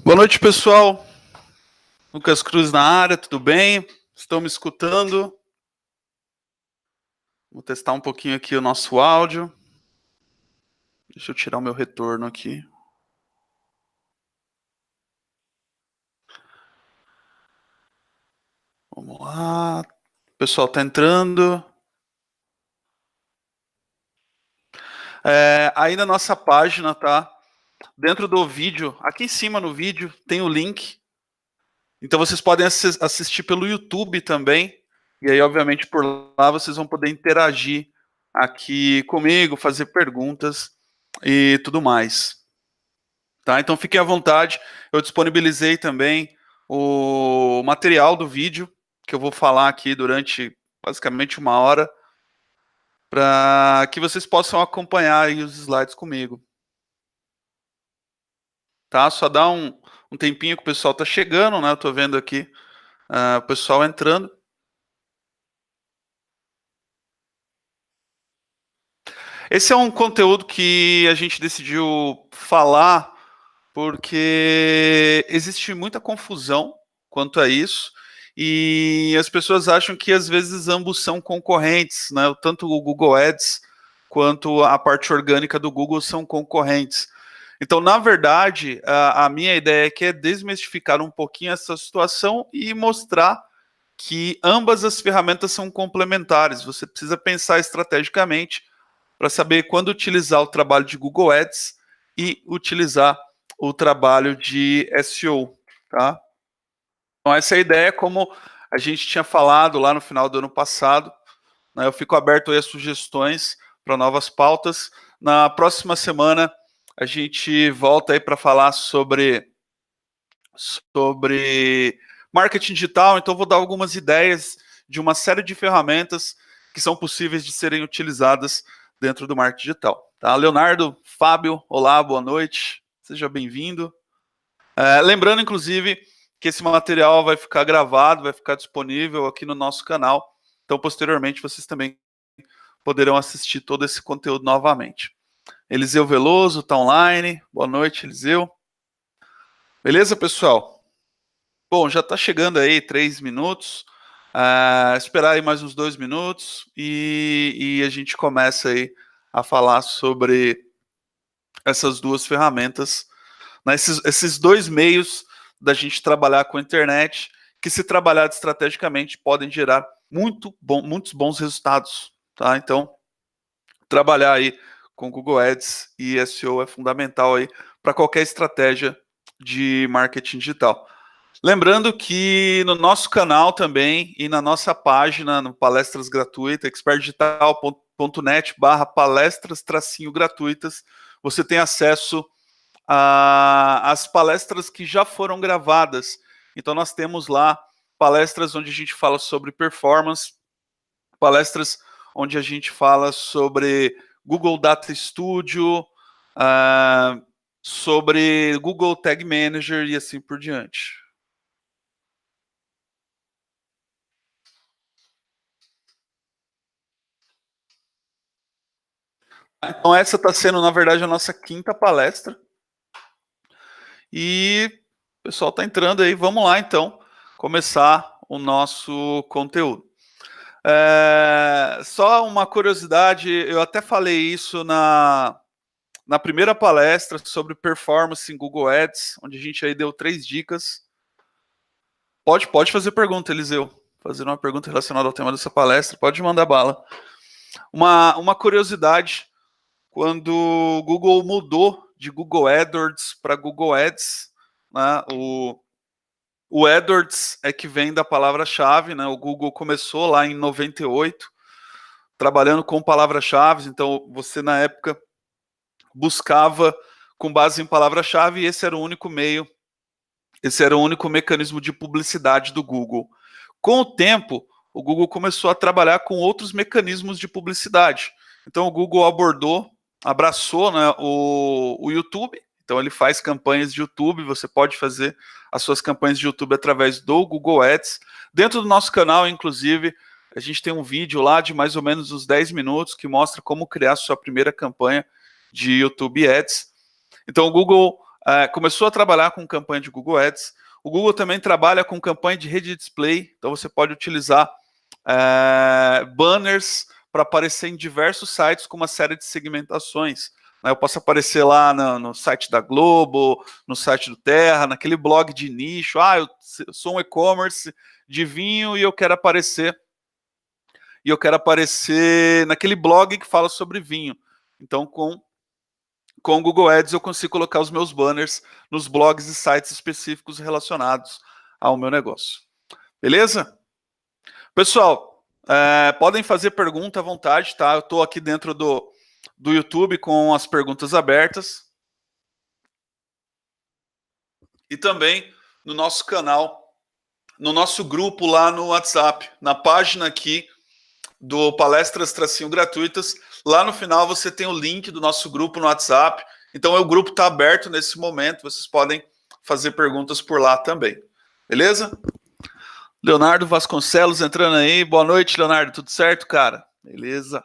Boa noite, pessoal. Lucas Cruz na área, tudo bem? Estão me escutando? Vou testar um pouquinho aqui o nosso áudio. Deixa eu tirar o meu retorno aqui. Vamos lá. O pessoal está entrando. Aí na nossa página, tá? Dentro do vídeo, aqui em cima no vídeo, tem o link. Então vocês podem assistir pelo YouTube também. E aí, obviamente, por lá vocês vão poder interagir aqui comigo, fazer perguntas e tudo mais. Tá? Então fiquem à vontade. Eu disponibilizei também o material do vídeo, que eu vou falar aqui durante basicamente 1 hora, para que vocês possam acompanhar aí os slides comigo. Tá? Só dá um tempinho que o pessoal está chegando, né? Eu estou vendo aqui o pessoal entrando. Esse é um conteúdo que a gente decidiu falar porque existe muita confusão quanto a isso e as pessoas acham que às vezes ambos são concorrentes, né? Tanto o Google Ads quanto a parte orgânica do Google são concorrentes. Então, na verdade, a minha ideia aqui é desmistificar um pouquinho essa situação e mostrar que ambas as ferramentas são complementares. Você precisa pensar estrategicamente para saber quando utilizar o trabalho de Google Ads e utilizar o trabalho de SEO, tá? Então essa é a ideia, como a gente tinha falado lá no final do ano passado, né? Eu fico aberto aí a sugestões para novas pautas. Na próxima semana a gente volta aí para falar sobre marketing digital, então vou dar algumas ideias de uma série de ferramentas que são possíveis de serem utilizadas dentro do marketing digital. Tá? Leonardo, Fábio, olá, boa noite, seja bem-vindo. Lembrando, inclusive, que esse material vai ficar gravado, vai ficar disponível aqui no nosso canal, então posteriormente vocês também poderão assistir todo esse conteúdo novamente. Eliseu Veloso está online, boa noite, Eliseu. Beleza, pessoal? Bom, já está chegando aí 3 minutos, esperar aí mais uns 2 minutos e a gente começa aí a falar sobre essas duas ferramentas, né, esses dois meios da gente trabalhar com a internet, que se trabalhado estrategicamente podem gerar muitos bons resultados, tá? Então, trabalhar aí com Google Ads e SEO é fundamental aí para qualquer estratégia de marketing digital. Lembrando que no nosso canal também e na nossa página, no Palestras Gratuitas, expertdigital.net/palestras-gratuitas, você tem acesso às palestras que já foram gravadas. Então nós temos lá palestras onde a gente fala sobre performance, palestras onde a gente fala sobre Google Data Studio, sobre Google Tag Manager e assim por diante. Então essa está sendo, na verdade, a nossa 5ª palestra. E o pessoal está entrando aí, vamos lá então, começar o nosso conteúdo. Só uma curiosidade, eu até falei isso na primeira palestra sobre performance em Google Ads, onde a gente aí deu 3 dicas. Pode fazer pergunta, Eliseu. Fazer uma pergunta relacionada ao tema dessa palestra, pode mandar bala. Uma curiosidade, quando o Google mudou de Google AdWords para Google Ads, né, o AdWords é que vem da palavra-chave, né, o Google começou lá em 98, trabalhando com palavras-chave, então você na época buscava com base em palavra-chave e esse era o único meio, esse era o único mecanismo de publicidade do Google. Com o tempo, o Google começou a trabalhar com outros mecanismos de publicidade. Então o Google abraçou, né, o YouTube. Então ele faz campanhas de YouTube, você pode fazer as suas campanhas de YouTube através do Google Ads. Dentro do nosso canal, inclusive, a gente tem um vídeo lá de mais ou menos uns 10 minutos que mostra como criar sua primeira campanha de YouTube Ads. Então o Google começou a trabalhar com campanha de Google Ads. O Google também trabalha com campanha de rede de display, então você pode utilizar banners para aparecer em diversos sites com uma série de segmentações. Eu posso aparecer lá no site da Globo, no site do Terra, naquele blog de nicho. Eu sou um e-commerce de vinho e eu quero aparecer naquele blog que fala sobre vinho. Então, com o Google Ads eu consigo colocar os meus banners nos blogs e sites específicos relacionados ao meu negócio. Beleza? Pessoal, podem fazer pergunta à vontade, tá? Eu estou aqui dentro do YouTube com as perguntas abertas. E também no nosso canal, no nosso grupo lá no WhatsApp, na página aqui do Palestras-Gratuitas. Lá no final você tem o link do nosso grupo no WhatsApp. Então o grupo está aberto nesse momento, vocês podem fazer perguntas por lá também. Beleza? Leonardo Vasconcelos entrando aí. Boa noite, Leonardo. Tudo certo, cara? Beleza.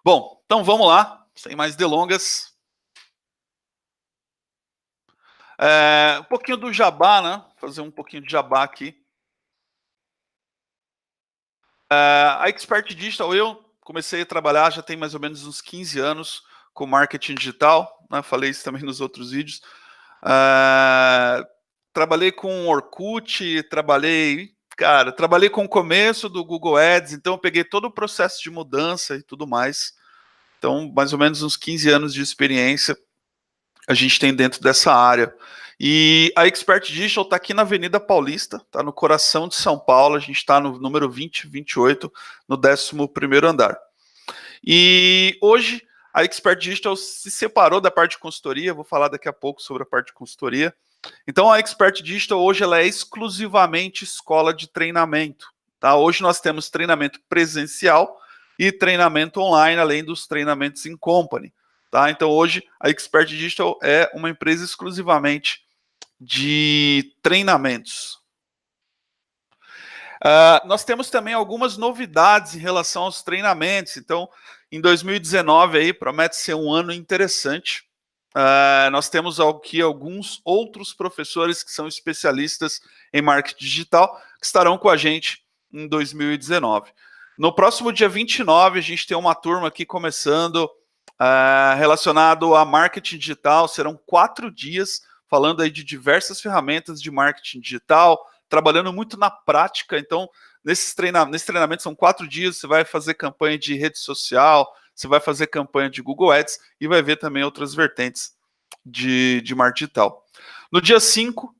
Bom, então vamos lá, sem mais delongas. Um pouquinho do jabá, né? Fazer um pouquinho de jabá aqui. A Expert Digital, eu comecei a trabalhar já tem mais ou menos uns 15 anos com marketing digital, né? Falei isso também nos outros vídeos. Trabalhei com Orkut, trabalhei com o começo do Google Ads, então eu peguei todo o processo de mudança e tudo mais. Então, mais ou menos uns 15 anos de experiência a gente tem dentro dessa área. E a Expert Digital está aqui na Avenida Paulista, está no coração de São Paulo, a gente está no número 2028, no 11º andar. E hoje a Expert Digital se separou da parte de consultoria, vou falar daqui a pouco sobre a parte de consultoria. Então a Expert Digital hoje ela é exclusivamente escola de treinamento. Tá? Hoje nós temos treinamento presencial e treinamento online, além dos treinamentos in company. Tá? Então hoje a Expert Digital é uma empresa exclusivamente de treinamentos. Nós temos também algumas novidades em relação aos treinamentos. Então, em 2019 aí promete ser um ano interessante. Nós temos aqui alguns outros professores que são especialistas em marketing digital que estarão com a gente em 2019. No próximo dia 29, a gente tem uma turma aqui começando relacionado a marketing digital. Serão 4 dias falando aí de diversas ferramentas de marketing digital, trabalhando muito na prática. Então, nesse treinamento são 4 dias, você vai fazer campanha de rede social, você vai fazer campanha de Google Ads e vai ver também outras vertentes de marketing digital. No dia 5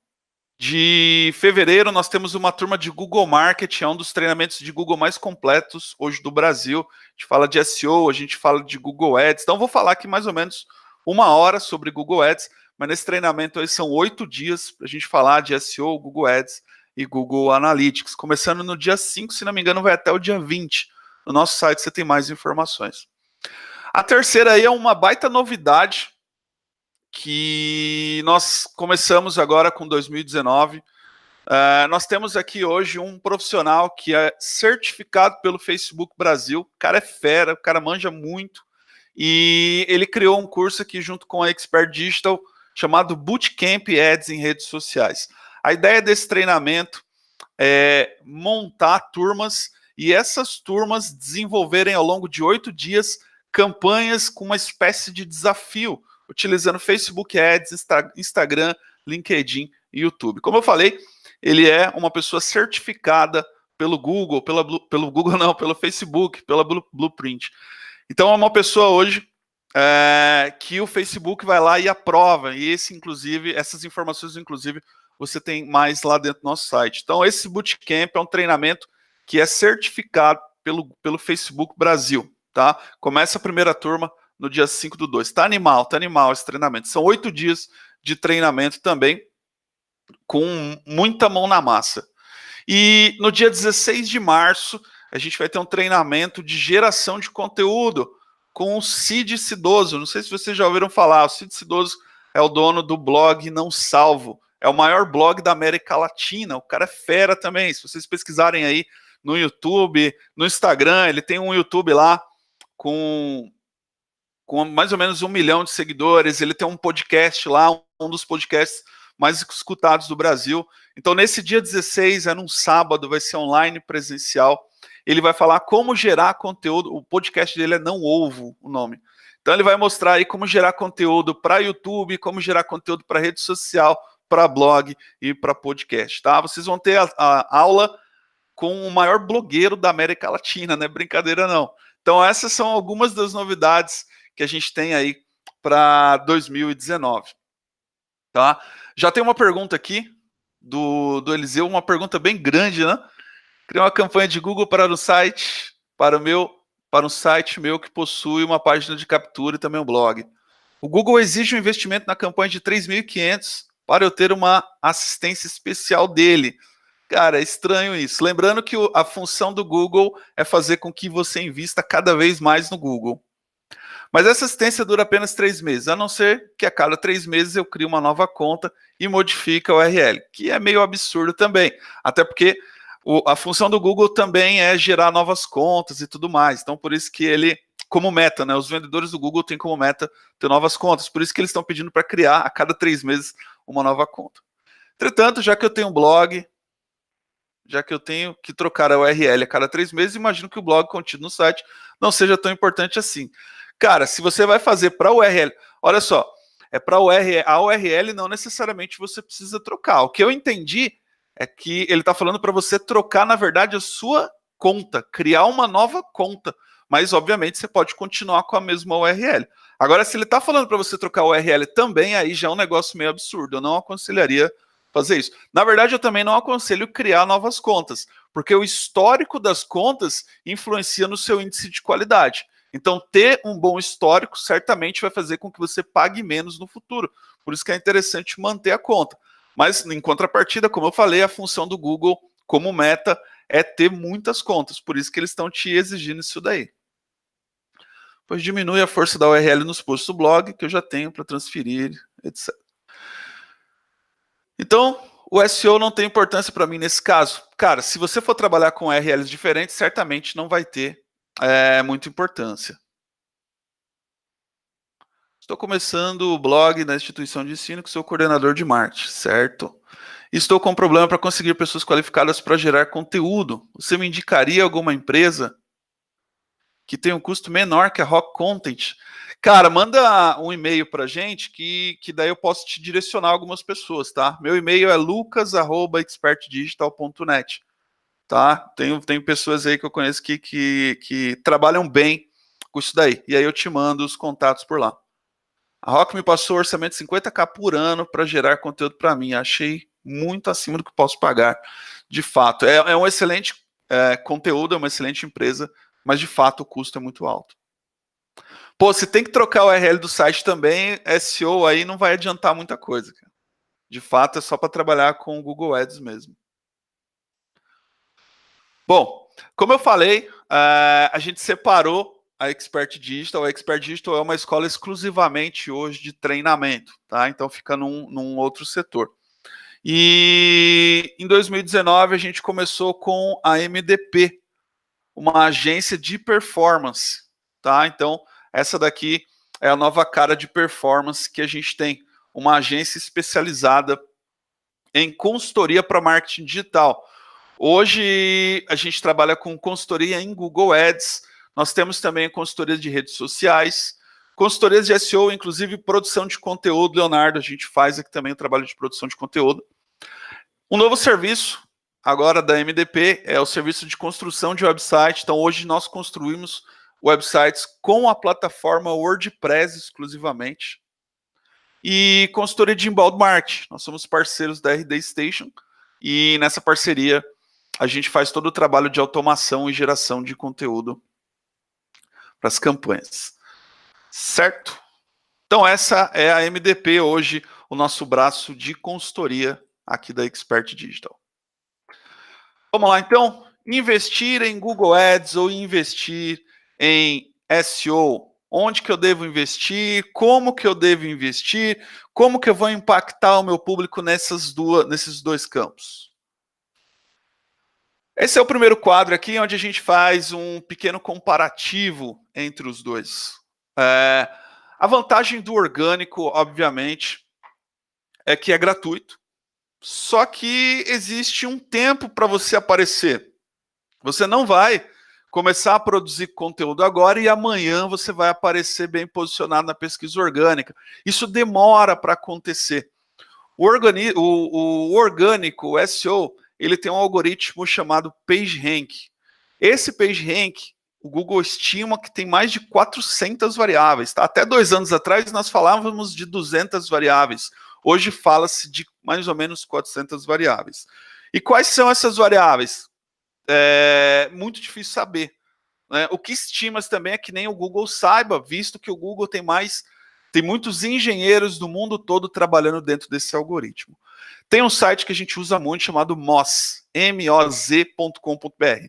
de fevereiro, nós temos uma turma de Google Marketing, é um dos treinamentos de Google mais completos hoje do Brasil. A gente fala de SEO, a gente fala de Google Ads. Então, vou falar aqui mais ou menos 1 hora sobre Google Ads, mas nesse treinamento aí são 8 dias para a gente falar de SEO, Google Ads e Google Analytics. Começando no dia 5, se não me engano, vai até o dia 20. No nosso site você tem mais informações. A terceira aí é uma baita novidade que nós começamos agora com 2019. Nós temos aqui hoje um profissional que é certificado pelo Facebook Brasil. O cara é fera, o cara manja muito. E ele criou um curso aqui junto com a Expert Digital chamado Bootcamp Ads em redes sociais. A ideia desse treinamento é montar turmas e essas turmas desenvolverem ao longo de 8 dias campanhas com uma espécie de desafio, utilizando Facebook Ads, Instagram, LinkedIn e YouTube. Como eu falei, ele é uma pessoa certificada pelo Google, pelo Facebook, pela Blueprint. Então é uma pessoa hoje que o Facebook vai lá e aprova, e essas informações, inclusive, você tem mais lá dentro do nosso site. Então esse Bootcamp é um treinamento que é certificado pelo Facebook Brasil. Tá? Começa a primeira turma no dia 5/2. Tá animal esse treinamento. São 8 dias de treinamento também, com muita mão na massa. E no dia 16 de março, a gente vai ter um treinamento de geração de conteúdo com o Cid Cidoso. Não sei se vocês já ouviram falar. O Cid Cidoso é o dono do blog Não Salvo. É o maior blog da América Latina. O cara é fera também. Se vocês pesquisarem aí no YouTube, no Instagram, ele tem um YouTube lá com com mais ou menos 1 milhão de seguidores. Ele tem um podcast lá, um dos podcasts mais escutados do Brasil. Então, nesse dia 16, é num sábado, vai ser online, presencial. Ele vai falar como gerar conteúdo. O podcast dele é Não Ovo, o nome. Então, ele vai mostrar aí como gerar conteúdo para YouTube, como gerar conteúdo para rede social, para blog e para podcast, tá? Vocês vão ter a aula com o maior blogueiro da América Latina, não é brincadeira não. Então, essas são algumas das novidades que a gente tem aí para 2019. Tá? Já tem uma pergunta aqui do Eliseu, uma pergunta bem grande, né? Criei uma campanha de Google para um site meu que possui uma página de captura e também um blog. O Google exige um investimento na campanha de 3.500 para eu ter uma assistência especial dele. Cara, é estranho isso. Lembrando que a função do Google é fazer com que você invista cada vez mais no Google. Mas essa assistência dura apenas 3 meses, a não ser que a cada 3 meses eu crie uma nova conta e modifique a URL, que é meio absurdo também. Até porque a função do Google também é gerar novas contas e tudo mais. Então, por isso que ele, como meta, né? Os vendedores do Google têm como meta ter novas contas. Por isso que eles estão pedindo para criar a cada 3 meses uma nova conta. Entretanto, já que eu tenho um blog, já que eu tenho que trocar a URL a cada 3 meses, imagino que o blog contido no site não seja tão importante assim. Cara, se você vai fazer para a URL, olha só, é para a URL não necessariamente você precisa trocar. O que eu entendi é que ele está falando para você trocar, na verdade, a sua conta, criar uma nova conta. Mas, obviamente, você pode continuar com a mesma URL. Agora, se ele está falando para você trocar a URL também, aí já é um negócio meio absurdo. Eu não aconselharia fazer isso. Na verdade, eu também não aconselho criar novas contas, porque o histórico das contas influencia no seu índice de qualidade. Então, ter um bom histórico certamente vai fazer com que você pague menos no futuro. Por isso que é interessante manter a conta. Mas, em contrapartida, como eu falei, a função do Google como meta é ter muitas contas. Por isso que eles estão te exigindo isso daí. Pois diminui a força da URL nos posts do blog, que eu já tenho para transferir, etc. Então, o SEO não tem importância para mim nesse caso. Cara, se você for trabalhar com URLs diferentes, certamente não vai ter muita importância. Estou começando o blog na instituição de ensino que sou coordenador de marketing, certo? Estou com um problema para conseguir pessoas qualificadas para gerar conteúdo. Você me indicaria alguma empresa que tem um custo menor que a Rock Content? Cara, manda um e-mail para a gente que daí eu posso te direcionar algumas pessoas, tá? Meu e-mail é lucas@expertdigital.net, tá? Tenho pessoas aí que eu conheço que trabalham bem com isso daí. E aí eu te mando os contatos por lá. A Rock me passou orçamento de 50k por ano para gerar conteúdo para mim. Achei muito acima do que posso pagar. De fato, é um excelente conteúdo, é uma excelente empresa, mas de fato o custo é muito alto. Pô, se tem que trocar o URL do site também, SEO aí não vai adiantar muita coisa, cara. De fato, é só para trabalhar com o Google Ads mesmo. Bom, como eu falei, a gente separou a Expert Digital. A Expert Digital é uma escola exclusivamente hoje de treinamento, tá? Então fica num outro setor. E em 2019 a gente começou com a MDP, uma agência de performance, tá? Então essa daqui é a nova cara de performance que a gente tem, uma agência especializada em consultoria para marketing digital. Hoje a gente trabalha com consultoria em Google Ads, nós temos também consultoria de redes sociais, consultorias de SEO, inclusive produção de conteúdo. Leonardo, a gente faz aqui também o trabalho de produção de conteúdo. Um novo serviço agora da MDP é o serviço de construção de website. Então hoje nós construímos websites com a plataforma WordPress exclusivamente. E consultoria de inbound marketing. Nós somos parceiros da RD Station e nessa parceria a gente faz todo o trabalho de automação e geração de conteúdo para as campanhas. Certo? Então essa é a MDP hoje, o nosso braço de consultoria aqui da Expert Digital. Vamos lá então, investir em Google Ads ou investir em SEO. Onde que eu devo investir? Como que eu devo investir? Como que eu vou impactar o meu público nesses dois campos? Esse é o primeiro quadro aqui, onde a gente faz um pequeno comparativo entre os dois. A vantagem do orgânico, obviamente, é que é gratuito, só que existe um tempo para você aparecer. Você não vai começar a produzir conteúdo agora e amanhã você vai aparecer bem posicionado na pesquisa orgânica. Isso demora para acontecer. O orgânico, o SEO, ele tem um algoritmo chamado PageRank. Esse PageRank, o Google estima que tem mais de 400 variáveis. Tá? Até 2 anos atrás nós falávamos de 200 variáveis. Hoje fala-se de mais ou menos 400 variáveis. E quais são essas variáveis? É muito difícil saber. Né? O que estima-se também é que nem o Google saiba, visto que o Google tem muitos engenheiros do mundo todo trabalhando dentro desse algoritmo. Tem um site que a gente usa muito chamado Moz, moz.com.br.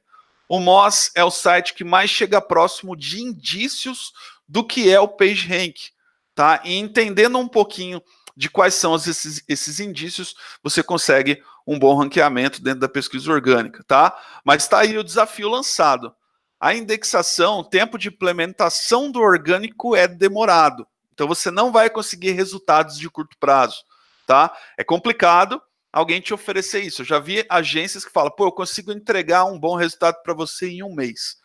O Moz é o site que mais chega próximo de indícios do que é o PageRank. Tá? E entendendo um pouquinho de quais são esses indícios, você consegue um bom ranqueamento dentro da pesquisa orgânica. Tá? Mas está aí o desafio lançado. A indexação, o tempo de implementação do orgânico é demorado. Então você não vai conseguir resultados de curto prazo. Tá? É complicado alguém te oferecer isso. Eu já vi agências que falam, pô, eu consigo entregar um bom resultado para você em 1 mês.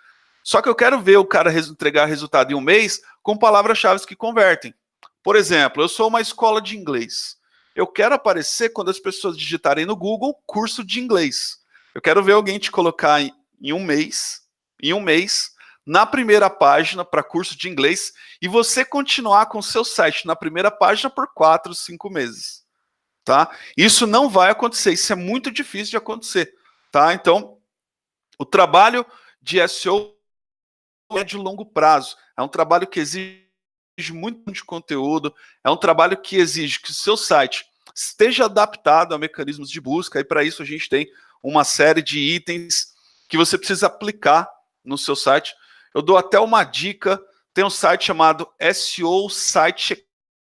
Só que eu quero ver o cara entregar resultado em 1 mês com palavras-chave que convertem. Por exemplo, eu sou uma escola de inglês. Eu quero aparecer quando as pessoas digitarem no Google curso de inglês. Eu quero ver alguém te colocar em 1 mês, na primeira página para curso de inglês e você continuar com o seu site na primeira página por 4, 5 meses. Tá? Isso não vai acontecer, isso é muito difícil de acontecer. Tá? Então, o trabalho de SEO é de longo prazo, é um trabalho que exige muito de conteúdo, é um trabalho que exige que o seu site esteja adaptado a mecanismos de busca, e para isso a gente tem uma série de itens que você precisa aplicar no seu site. Eu dou até uma dica, tem um site chamado SEO Site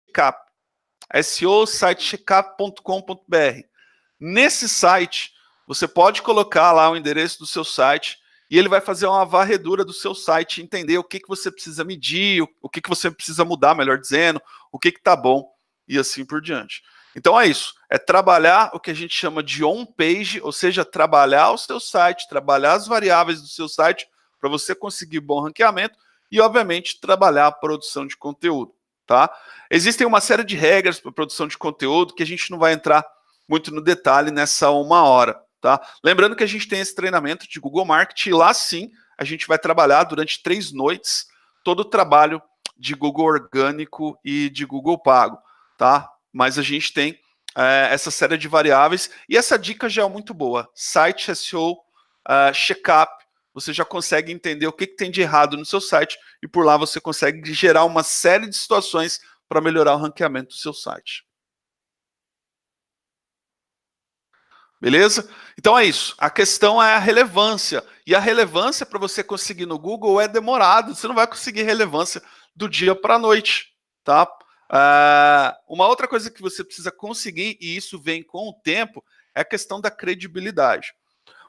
Checkup, seositecheckup.com.br. Nesse site, você pode colocar lá o endereço do seu site e ele vai fazer uma varredura do seu site, entender o que você precisa medir, o que você precisa mudar, melhor dizendo, o que está bom e assim por diante. Então é isso, é trabalhar o que a gente chama de on-page, ou seja, trabalhar o seu site, trabalhar as variáveis do seu site para você conseguir bom ranqueamento e, obviamente, trabalhar a produção de conteúdo. Tá? Existem uma série de regras para produção de conteúdo que a gente não vai entrar muito no detalhe nessa 1 hora. Tá? Lembrando que a gente tem esse treinamento de Google Marketing, e lá sim a gente vai trabalhar durante 3 noites todo o trabalho de Google orgânico e de Google pago. Tá? Mas a gente tem essa série de variáveis e essa dica já é muito boa. Site SEO Checkup, você já consegue entender o que tem de errado no seu site e por lá você consegue gerar uma série de situações para melhorar o ranqueamento do seu site. Beleza? Então é isso. A questão é a relevância. E a relevância para você conseguir no Google é demorado. Você não vai conseguir relevância do dia para a noite. Tá? Uma outra coisa que você precisa conseguir, e isso vem com o tempo, é a questão da credibilidade.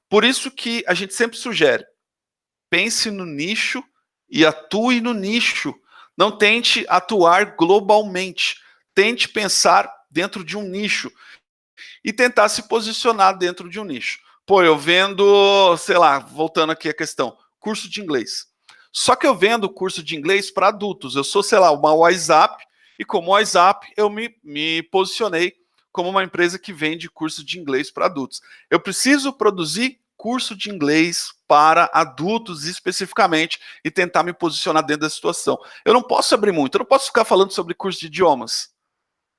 Por isso que a gente sempre sugere, pense no nicho e atue no nicho. Não tente atuar globalmente. Tente pensar dentro de um nicho e tentar se posicionar dentro de um nicho. Pô, eu vendo, sei lá, voltando aqui a questão, curso de inglês. Só que eu vendo curso de inglês para adultos. Eu sou, sei lá, uma WhatsApp, e como WhatsApp eu me posicionei como uma empresa que vende curso de inglês para adultos. Eu preciso produzir curso de inglês para adultos especificamente e tentar me posicionar dentro da situação. Eu não posso abrir muito, eu não posso ficar falando sobre curso de idiomas,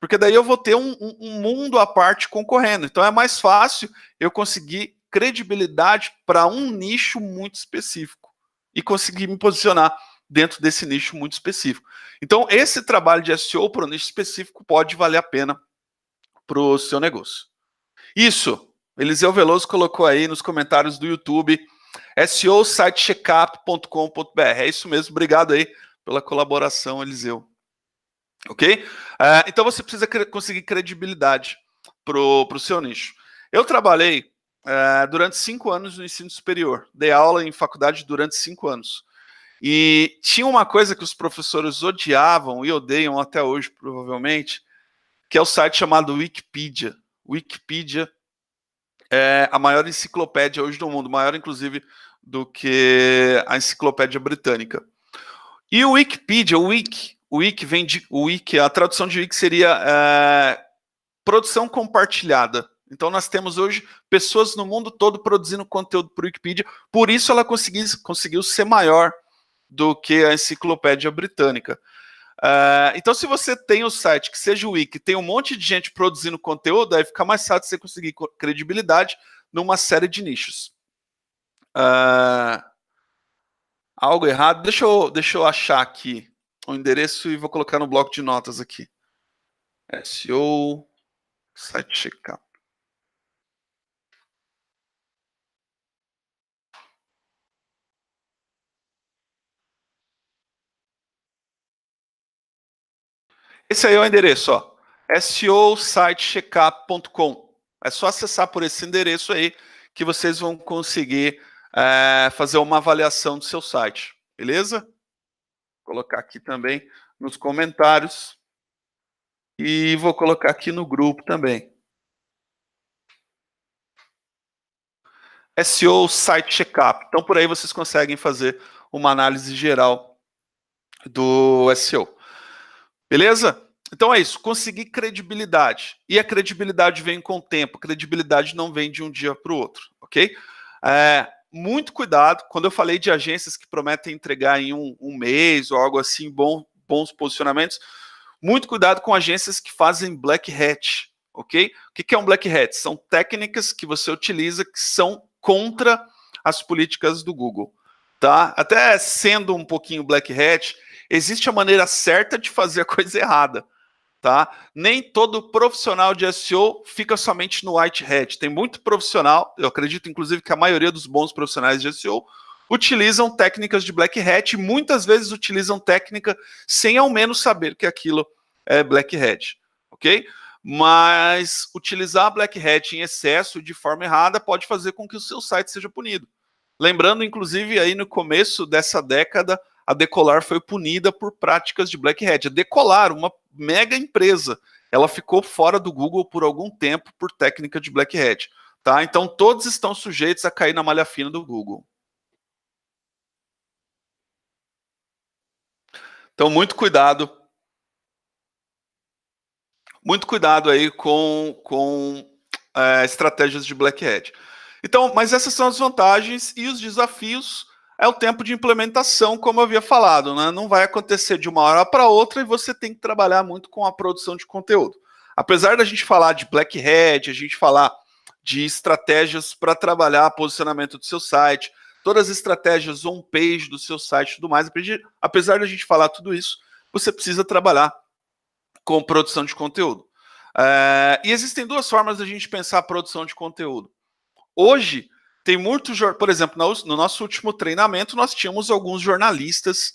porque daí eu vou ter um mundo à parte concorrendo. Então é mais fácil eu conseguir credibilidade para um nicho muito específico e conseguir me posicionar dentro desse nicho muito específico. Então esse trabalho de SEO para um nicho específico pode valer a pena para o seu negócio. Isso, Eliseu Veloso colocou aí nos comentários do YouTube, seositecheckup.com.br. É isso mesmo, obrigado aí pela colaboração, Eliseu. Ok? Então você precisa conseguir credibilidade para o seu nicho. Eu trabalhei durante 5 anos no ensino superior, dei aula em faculdade durante 5 anos. E tinha uma coisa que os professores odiavam e odeiam até hoje, provavelmente, que é o site chamado Wikipedia. Wikipedia é a maior enciclopédia hoje do mundo, maior inclusive do que a enciclopédia britânica. E o Wikipedia, o wiki vem de wiki, a tradução de wiki seria produção compartilhada. Então nós temos hoje pessoas no mundo todo produzindo conteúdo para o Wikipedia, por isso ela conseguiu ser maior do que a enciclopédia britânica. Então se você tem o site que seja o Wiki, tem um monte de gente produzindo conteúdo, aí fica mais fácil você conseguir credibilidade numa série de nichos. Algo errado? Deixa eu achar aqui o endereço e vou colocar no bloco de notas aqui. SEO, site checkup. Esse aí é o endereço, ó. SEOsitecheckup.com. É só acessar por esse endereço aí que vocês vão conseguir fazer uma avaliação do seu site, beleza? Vou colocar aqui também nos comentários e vou colocar aqui no grupo também. SEO Site Checkup. Então por aí vocês conseguem fazer uma análise geral do SEO. Beleza? Então é isso, conseguir credibilidade. E a credibilidade vem com o tempo, credibilidade não vem de um dia para o outro, ok? Muito cuidado, quando eu falei de agências que prometem entregar em um mês ou algo assim, bons posicionamentos, muito cuidado com agências que fazem black hat, ok? O que é um black hat? São técnicas que você utiliza que são contra as políticas do Google, tá? Até sendo um pouquinho black hat, existe a maneira certa de fazer a coisa errada, tá? Nem todo profissional de SEO fica somente no white hat. Tem muito profissional, eu acredito inclusive que a maioria dos bons profissionais de SEO utilizam técnicas de black hat e muitas vezes utilizam técnica sem ao menos saber que aquilo é black hat, ok? Mas utilizar black hat em excesso de forma errada pode fazer com que o seu site seja punido. Lembrando, inclusive, aí no começo dessa década, a Decolar foi punida por práticas de black hat. A Decolar, uma mega empresa, ela ficou fora do Google por algum tempo por técnica de black hat. Tá? Então todos estão sujeitos a cair na malha fina do Google. Então muito cuidado aí com estratégias de black hat. Então, mas essas são as vantagens e os desafios é o tempo de implementação, como eu havia falado, né? Não vai acontecer de uma hora para outra e você tem que trabalhar muito com a produção de conteúdo. Apesar da gente falar de black hat, a gente falar de estratégias para trabalhar posicionamento do seu site, todas as estratégias on-page do seu site e tudo mais, apesar da gente falar tudo isso, você precisa trabalhar com produção de conteúdo. E existem duas formas da gente pensar a produção de conteúdo. Hoje, tem muito, por exemplo, no nosso último treinamento, nós tínhamos alguns jornalistas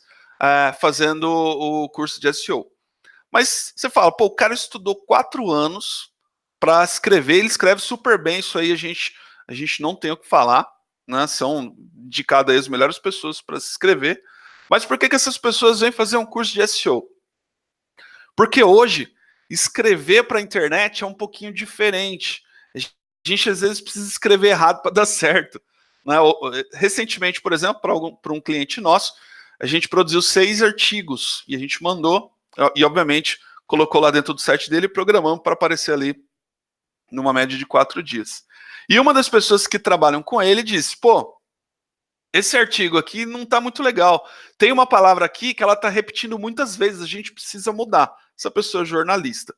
fazendo o curso de SEO. Mas você fala, pô, o cara estudou 4 anos para escrever, ele escreve super bem, isso aí a gente não tem o que falar, né? São indicadas aí as melhores pessoas para se escrever. Mas por que essas pessoas vêm fazer um curso de SEO? Porque hoje, escrever para a internet é um pouquinho diferente. A gente às vezes precisa escrever errado para dar certo. Né? Recentemente, por exemplo, para um cliente nosso, a gente produziu 6 artigos e a gente mandou, e obviamente colocou lá dentro do site dele e programamos para aparecer ali numa média de 4 dias. E uma das pessoas que trabalham com ele disse, pô, esse artigo aqui não está muito legal. Tem uma palavra aqui que ela está repetindo muitas vezes, a gente precisa mudar. Essa pessoa é jornalista.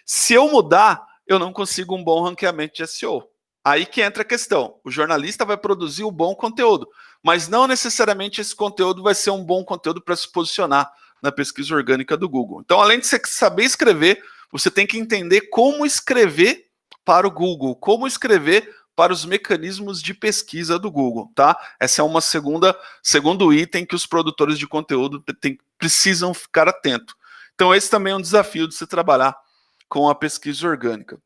Se eu mudar, eu não consigo um bom ranqueamento de SEO. Aí que entra a questão. O jornalista vai produzir um bom conteúdo, mas não necessariamente esse conteúdo vai ser um bom conteúdo para se posicionar na pesquisa orgânica do Google. Então, além de você saber escrever, você tem que entender como escrever para o Google, como escrever para os mecanismos de pesquisa do Google, tá? Essa é uma segundo item que os produtores de conteúdo precisam ficar atentos. Então, esse também é um desafio de se trabalhar com a pesquisa orgânica,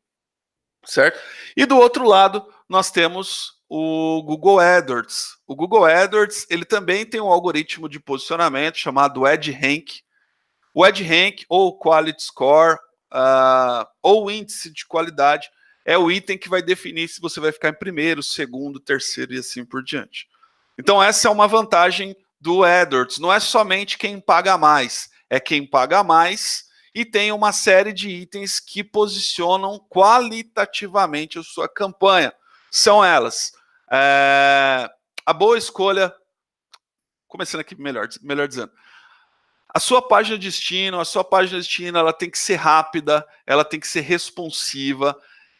certo? E do outro lado, nós temos o Google AdWords. O Google AdWords, ele também tem um algoritmo de posicionamento chamado EdRank. O EdRank, ou Quality Score, ou índice de qualidade, é o item que vai definir se você vai ficar em primeiro, segundo, terceiro e assim por diante. Então essa é uma vantagem do AdWords. Não é somente quem paga mais, é quem paga mais e tem uma série de itens que posicionam qualitativamente a sua campanha. São elas: a boa escolha, começando aqui melhor dizendo, a sua página de destino, ela tem que ser rápida, ela tem que ser responsiva,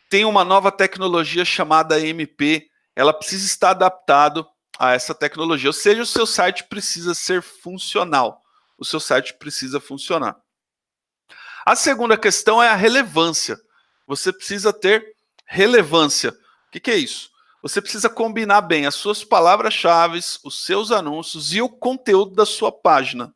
tem uma nova tecnologia chamada MP, ela precisa estar adaptado a essa tecnologia, ou seja, o seu site precisa ser funcional, o seu site precisa funcionar. A segunda questão é a relevância. Você precisa ter relevância. O que é isso? Você precisa combinar bem as suas palavras-chave, os seus anúncios e o conteúdo da sua página.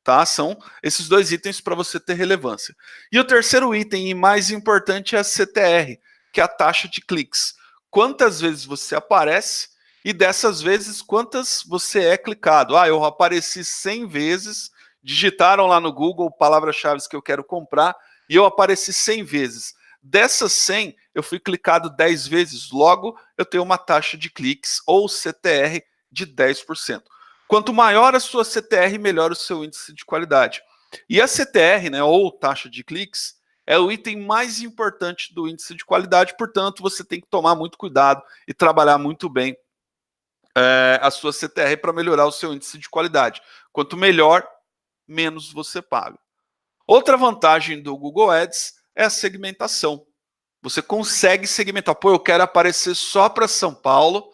Tá? São esses dois itens para você ter relevância. E o terceiro item, e mais importante, é a CTR, que é a taxa de cliques. Quantas vezes você aparece e dessas vezes quantas você é clicado. Eu apareci 100 vezes, digitaram lá no Google palavras-chave que eu quero comprar e eu apareci 100 vezes. Dessas 100, eu fui clicado 10 vezes, logo eu tenho uma taxa de cliques ou CTR de 10%. Quanto maior a sua CTR, melhor o seu índice de qualidade. E a CTR, né, ou taxa de cliques, é o item mais importante do índice de qualidade, portanto, você tem que tomar muito cuidado e trabalhar muito bem a sua CTR para melhorar o seu índice de qualidade. Quanto melhor, menos você paga. Outra vantagem do Google Ads é a segmentação. Você consegue segmentar. Eu quero aparecer só para São Paulo,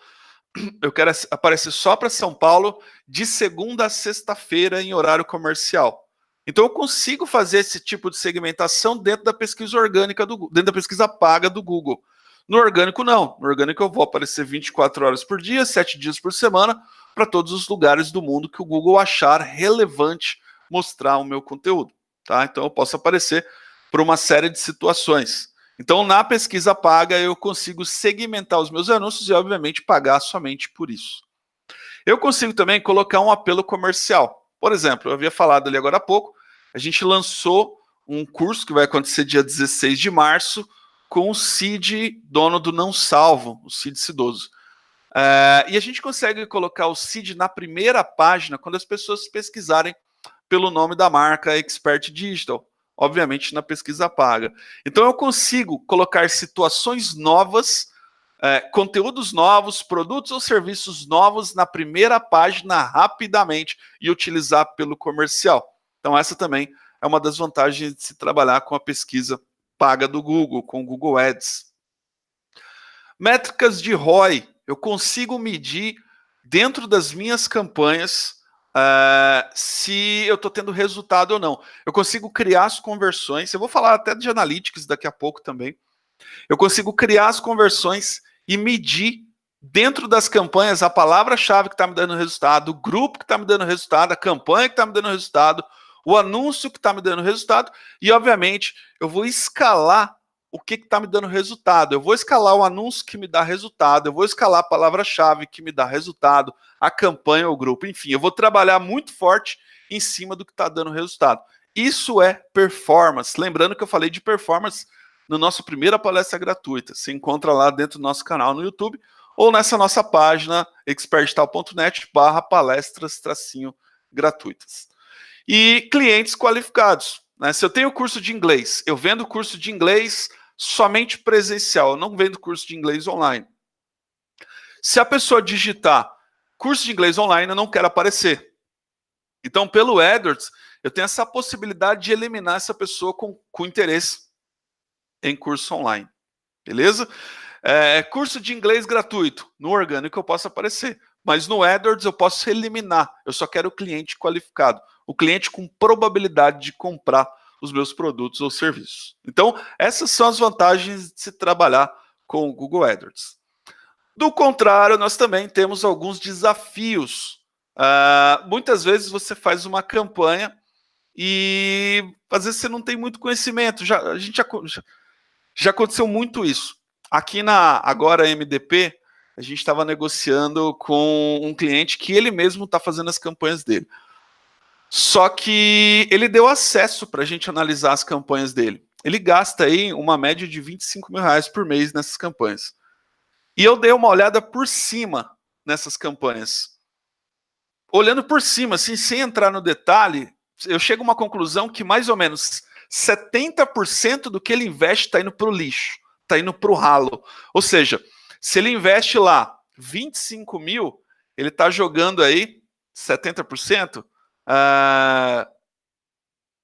eu quero aparecer só para São Paulo de segunda a sexta-feira em horário comercial. Então eu consigo fazer esse tipo de segmentação dentro da pesquisa orgânica, dentro da pesquisa paga do Google. No orgânico não. No orgânico eu vou aparecer 24 horas por dia, 7 dias por semana, para todos os lugares do mundo que o Google achar relevante mostrar o meu conteúdo. Tá? Então eu posso aparecer por uma série de situações. Então, na pesquisa paga, eu consigo segmentar os meus anúncios e, obviamente, pagar somente por isso. Eu consigo também colocar um apelo comercial. Por exemplo, eu havia falado ali agora há pouco, a gente lançou um curso que vai acontecer dia 16 de março com o Cid, dono do Não Salvo, o Cid Cidoso. E a gente consegue colocar o Cid na primeira página quando as pessoas pesquisarem pelo nome da marca Expert Digital, obviamente na pesquisa paga. Então eu consigo colocar situações novas, conteúdos novos, produtos ou serviços novos na primeira página rapidamente e utilizar pelo comercial. Então essa também é uma das vantagens de se trabalhar com a pesquisa paga do Google, com o Google Ads. Métricas de ROI, eu consigo medir dentro das minhas campanhas se eu estou tendo resultado ou não. Eu consigo criar as conversões, eu vou falar até de analytics daqui a pouco também. Eu consigo criar as conversões e medir dentro das campanhas a palavra-chave que está me dando resultado, o grupo que está me dando resultado, a campanha que está me dando resultado, o anúncio que está me dando resultado e, obviamente, eu vou escalar o que está me dando resultado. Eu vou escalar o anúncio que me dá resultado, eu vou escalar a palavra-chave que me dá resultado, a campanha ou o grupo, enfim, eu vou trabalhar muito forte em cima do que está dando resultado. Isso é performance. Lembrando que eu falei de performance na nossa primeira palestra gratuita. Se encontra lá dentro do nosso canal no YouTube ou nessa nossa página expertdigital.net/palestras-gratuitas. E clientes qualificados. Né? Se eu tenho curso de inglês, eu vendo curso de inglês somente presencial, eu não vendo curso de inglês online. Se a pessoa digitar curso de inglês online, eu não quero aparecer. Então, pelo AdWords, eu tenho essa possibilidade de eliminar essa pessoa com interesse em curso online. Beleza? Curso de inglês gratuito. No orgânico eu posso aparecer. Mas no AdWords eu posso eliminar. Eu só quero o cliente qualificado. O cliente com probabilidade de comprar os meus produtos ou serviços. Então, essas são as vantagens de se trabalhar com o Google AdWords. Do contrário, nós também temos alguns desafios. Muitas vezes você faz uma campanha e às vezes você não tem muito conhecimento. Já aconteceu muito isso. Aqui na Agora MDP, a gente estava negociando com um cliente que ele mesmo está fazendo as campanhas dele. Só que ele deu acesso para a gente analisar as campanhas dele. Ele gasta aí uma média de R$ 25.000 por mês nessas campanhas. E eu dei uma olhada por cima nessas campanhas. Olhando por cima, assim, sem entrar no detalhe, eu chego a uma conclusão que mais ou menos 70% do que ele investe está indo para o lixo, está indo para o ralo. Ou seja, se ele investe lá 25 mil, ele está jogando aí 70%, R$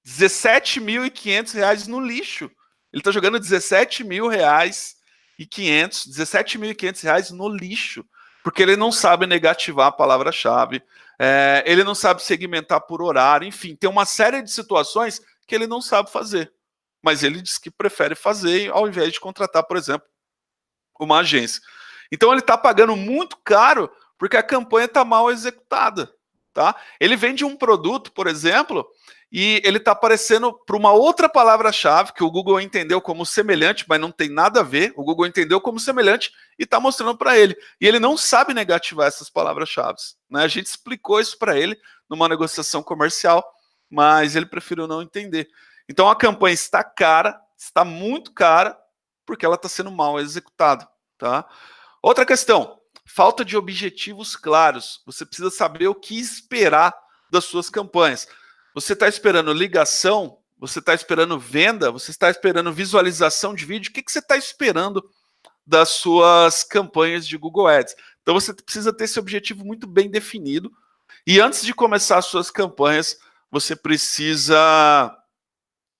17.500 no lixo. Ele está jogando R$ 17.500 no lixo, porque ele não sabe negativar a palavra-chave, ele não sabe segmentar por horário, enfim, tem uma série de situações que ele não sabe fazer. Mas ele diz que prefere fazer ao invés de contratar, por exemplo, uma agência. Então ele está pagando muito caro porque a campanha está mal executada. Tá? Ele vende um produto, por exemplo, e ele está aparecendo para uma outra palavra-chave que o Google entendeu como semelhante, mas não tem nada a ver. O Google entendeu como semelhante e está mostrando para ele. E ele não sabe negativar essas palavras-chave. Né? A gente explicou isso para ele numa negociação comercial, mas ele preferiu não entender. Então a campanha está cara, está muito cara, porque ela está sendo mal executada. Tá? Outra questão. Falta de objetivos claros. Você precisa saber o que esperar das suas campanhas. Você está esperando ligação? Você está esperando venda? Você está esperando visualização de vídeo? O que você está esperando das suas campanhas de Google Ads? Então você precisa ter esse objetivo muito bem definido. E antes de começar as suas campanhas, você precisa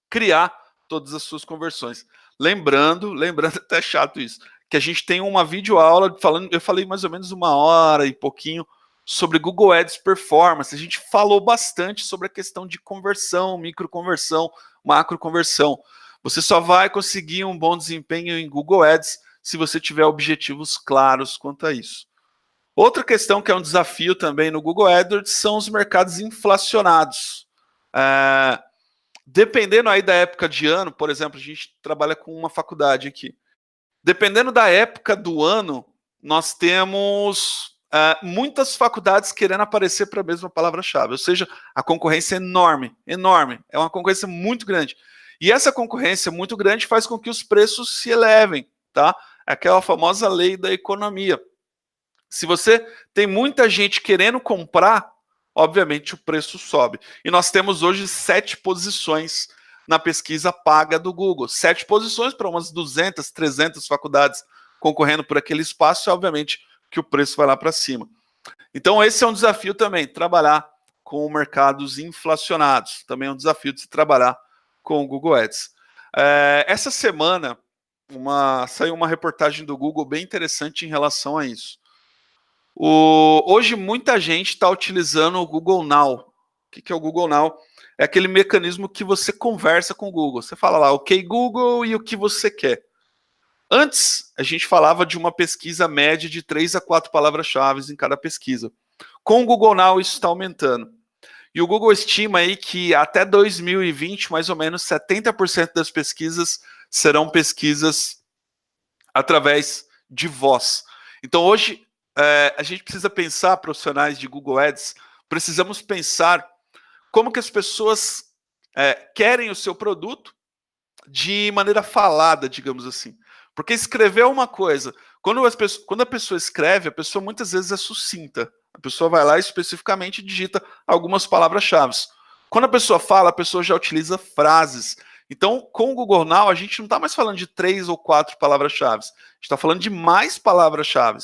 criar todas as suas conversões. Lembrando até chato isso, que a gente tem uma videoaula falando, eu falei mais ou menos 1 hora e pouquinho sobre Google Ads Performance. A gente falou bastante sobre a questão de conversão, microconversão, macroconversão. Você só vai conseguir um bom desempenho em Google Ads se você tiver objetivos claros quanto a isso. Outra questão que é um desafio também no Google AdWords são os mercados inflacionados. Dependendo aí da época de ano, por exemplo, a gente trabalha com uma faculdade aqui. Dependendo da época do ano, nós temos muitas faculdades querendo aparecer para a mesma palavra-chave. Ou seja, a concorrência é enorme, enorme. É uma concorrência muito grande. E essa concorrência muito grande faz com que os preços se elevem. Tá? É aquela famosa lei da economia. Se você tem muita gente querendo comprar, obviamente o preço sobe. E nós temos hoje 7 posições na pesquisa paga do Google. 7 posições para umas 200, 300 faculdades concorrendo por aquele espaço, e obviamente que o preço vai lá para cima. Então esse é um desafio também, trabalhar com mercados inflacionados. Também é um desafio de se trabalhar com o Google Ads. Essa semana saiu uma reportagem do Google bem interessante em relação a isso. Hoje muita gente está utilizando o Google Now. O que é o Google Now? É aquele mecanismo que você conversa com o Google. Você fala lá, ok, Google, e o que você quer. Antes, a gente falava de uma pesquisa média de 3 a 4 palavras-chave em cada pesquisa. Com o Google Now, isso está aumentando. E o Google estima aí que até 2020, mais ou menos, 70% das pesquisas serão pesquisas através de voz. Então, hoje, a gente precisa pensar, profissionais de Google Ads, precisamos pensar como que as pessoas querem o seu produto de maneira falada, digamos assim. Porque escrever é uma coisa. Quando a pessoa escreve, a pessoa muitas vezes é sucinta. A pessoa vai lá e especificamente digita algumas palavras-chave. Quando a pessoa fala, a pessoa já utiliza frases. Então, com o Google Now, a gente não está mais falando de 3 ou 4 palavras-chave. A gente está falando de mais palavras-chave.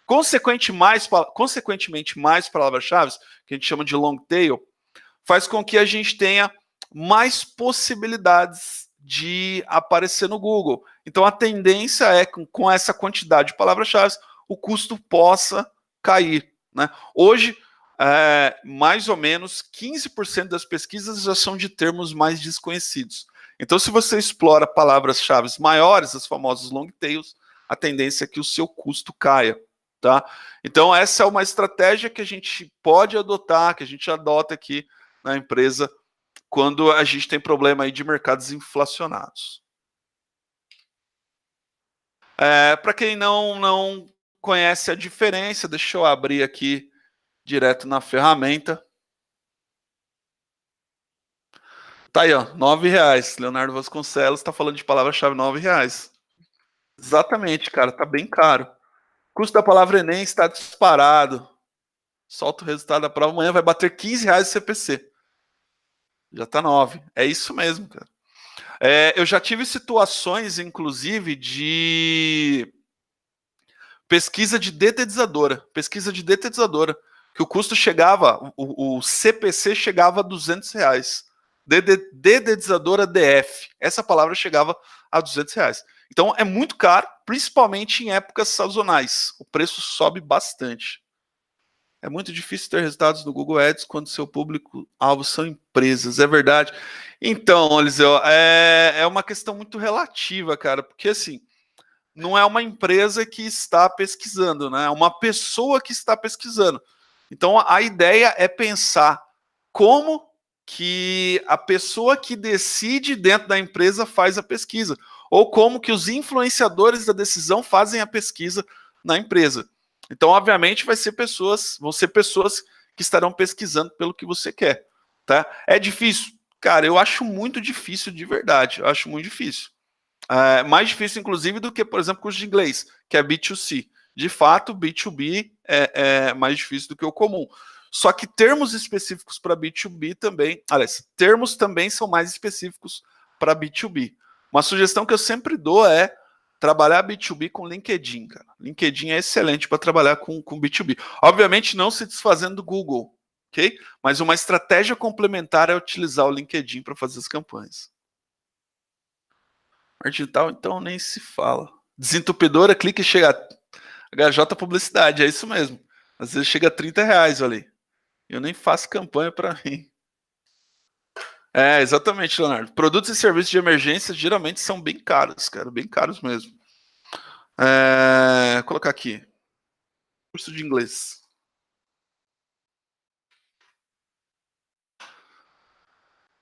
Consequentemente, mais palavras-chave, que a gente chama de long tail, faz com que a gente tenha mais possibilidades de aparecer no Google. Então, a tendência é que com essa quantidade de palavras-chave, o custo possa cair. Né? Hoje, mais ou menos 15% das pesquisas já são de termos mais desconhecidos. Então, se você explora palavras-chave maiores, as famosas long tails, a tendência é que o seu custo caia. Tá? Então, essa é uma estratégia que a gente pode adotar, que a gente adota aqui na empresa, quando a gente tem problema aí de mercados inflacionados. Para quem não conhece a diferença. Deixa eu abrir aqui direto na ferramenta. Tá aí, ó, R$ 9. Leonardo Vasconcelos está falando de palavra-chave R$ 9. Exatamente, cara, tá bem caro. Custo da palavra Enem está disparado. Solta o resultado da prova, amanhã vai bater R$ 15 o CPC. Já tá 9. É isso mesmo, cara. Eu já tive situações, inclusive, de pesquisa de detetizadora. Que o custo chegava, o CPC chegava a R$ 200. Dedetizadora DF. Essa palavra chegava a R$ 200. Então é muito caro, principalmente em épocas sazonais. O preço sobe bastante. É muito difícil ter resultados no Google Ads quando seu público-alvo são empresas, é verdade. Então, Eliseu, é uma questão muito relativa, cara, porque assim, não é uma empresa que está pesquisando, né? É uma pessoa que está pesquisando. Então, a ideia é pensar como que a pessoa que decide dentro da empresa faz a pesquisa, ou como que os influenciadores da decisão fazem a pesquisa na empresa. Então, obviamente, vão ser pessoas que estarão pesquisando pelo que você quer, tá? É difícil? Cara, eu acho muito difícil de verdade, eu acho muito difícil. Mais difícil, inclusive, do que, por exemplo, curso de inglês, que é B2C. De fato, B2B é mais difícil do que o comum. Só que termos específicos para B2B também, aliás, termos também são mais específicos para B2B. Uma sugestão que eu sempre dou é trabalhar B2B com LinkedIn, cara. LinkedIn é excelente para trabalhar com B2B. Obviamente, não se desfazendo do Google, ok? Mas uma estratégia complementar é utilizar o LinkedIn para fazer as campanhas. Marketing digital, então, nem se fala. Desentupidora, clique e chega a HJ Publicidade, é isso mesmo. Às vezes chega a R$ 30 ali. Eu nem faço campanha para mim. Exatamente, Leonardo. Produtos e serviços de emergência geralmente são bem caros, cara, bem caros mesmo. Vou colocar aqui. Curso de inglês.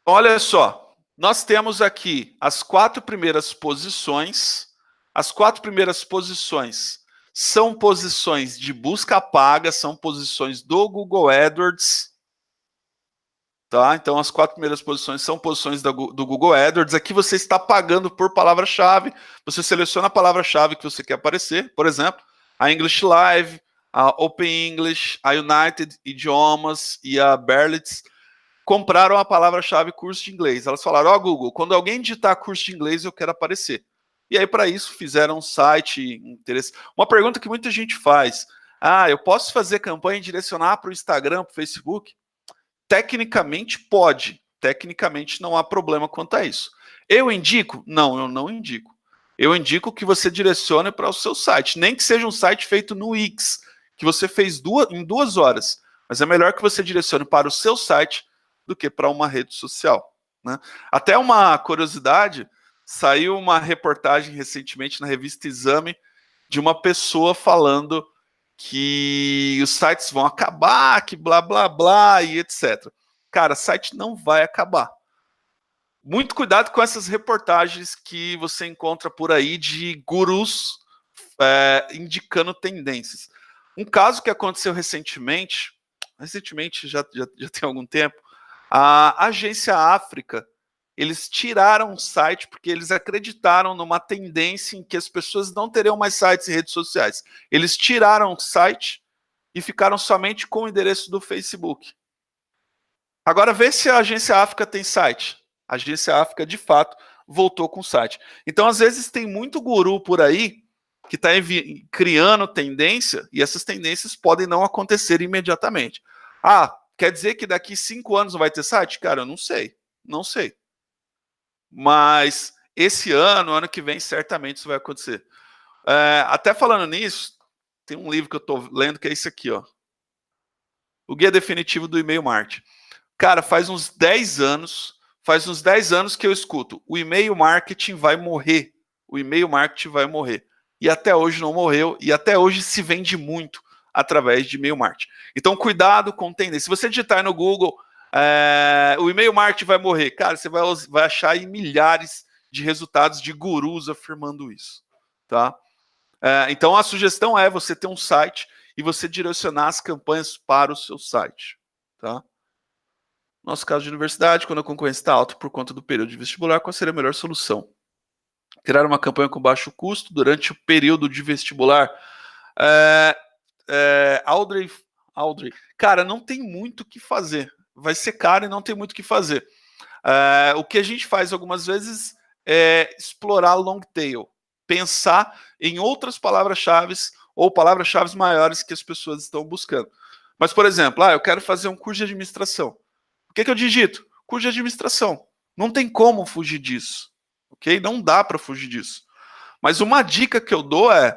Olha só, nós temos aqui as 4 primeiras posições. As 4 primeiras posições são posições de busca paga, são posições do Google AdWords. Tá? Então, as 4 primeiras posições são posições do Google AdWords. Aqui você está pagando por palavra-chave. Você seleciona a palavra-chave que você quer aparecer. Por exemplo, a English Live, a Open English, a United Idiomas e a Berlitz compraram a palavra-chave curso de inglês. Elas falaram, Google, quando alguém digitar curso de inglês, eu quero aparecer. E aí, para isso, fizeram um site interessante. Uma pergunta que muita gente faz. Eu posso fazer campanha e direcionar para o Instagram, para o Facebook? Tecnicamente pode, tecnicamente não há problema quanto a isso. Eu indico? Não, eu não indico. Eu indico que você direcione para o seu site, nem que seja um site feito no Wix, que você fez em 2 horas. Mas é melhor que você direcione para o seu site do que para uma rede social, né? Até uma curiosidade, saiu uma reportagem recentemente na revista Exame de uma pessoa falando que os sites vão acabar, que blá, blá, blá, e etc. Cara, site não vai acabar. Muito cuidado com essas reportagens que você encontra por aí de gurus indicando tendências. Um caso que aconteceu recentemente já tem algum tempo, a Agência África, eles tiraram o site porque eles acreditaram numa tendência em que as pessoas não teriam mais sites e redes sociais. Eles tiraram o site e ficaram somente com o endereço do Facebook. Agora vê se a Agência África tem site. A Agência África, de fato, voltou com o site. Então, às vezes, tem muito guru por aí que está criando tendência e essas tendências podem não acontecer imediatamente. Quer dizer que daqui 5 anos não vai ter site? Cara, eu não sei. Não sei. Mas esse ano que vem, certamente isso vai acontecer. Até falando nisso, tem um livro que eu estou lendo que é esse aqui, ó. O Guia Definitivo do E-mail Marketing. Cara, faz uns 10 anos que eu escuto, o e-mail marketing vai morrer. O e-mail marketing vai morrer. E até hoje não morreu, e até hoje se vende muito através de e-mail marketing. Então, cuidado com tendência. Se você digitar no Google, o e-mail marketing vai morrer, cara, você vai achar aí milhares de resultados de gurus afirmando isso, tá? Então a sugestão é você ter um site e você direcionar as campanhas para o seu site. Tá? Nosso caso de universidade, quando a concorrência está alta por conta do período de vestibular, qual seria a melhor solução? Criar uma campanha com baixo custo durante o período de vestibular. Audrey, cara, não tem muito o que fazer. Vai ser caro e não tem muito o que fazer. O que a gente faz algumas vezes é explorar long tail, pensar em outras palavras-chave ou palavras-chave maiores que as pessoas estão buscando. Mas, por exemplo, eu quero fazer um curso de administração. O que eu digito? Curso de administração. Não tem como fugir disso. Ok? Não dá para fugir disso. Mas uma dica que eu dou é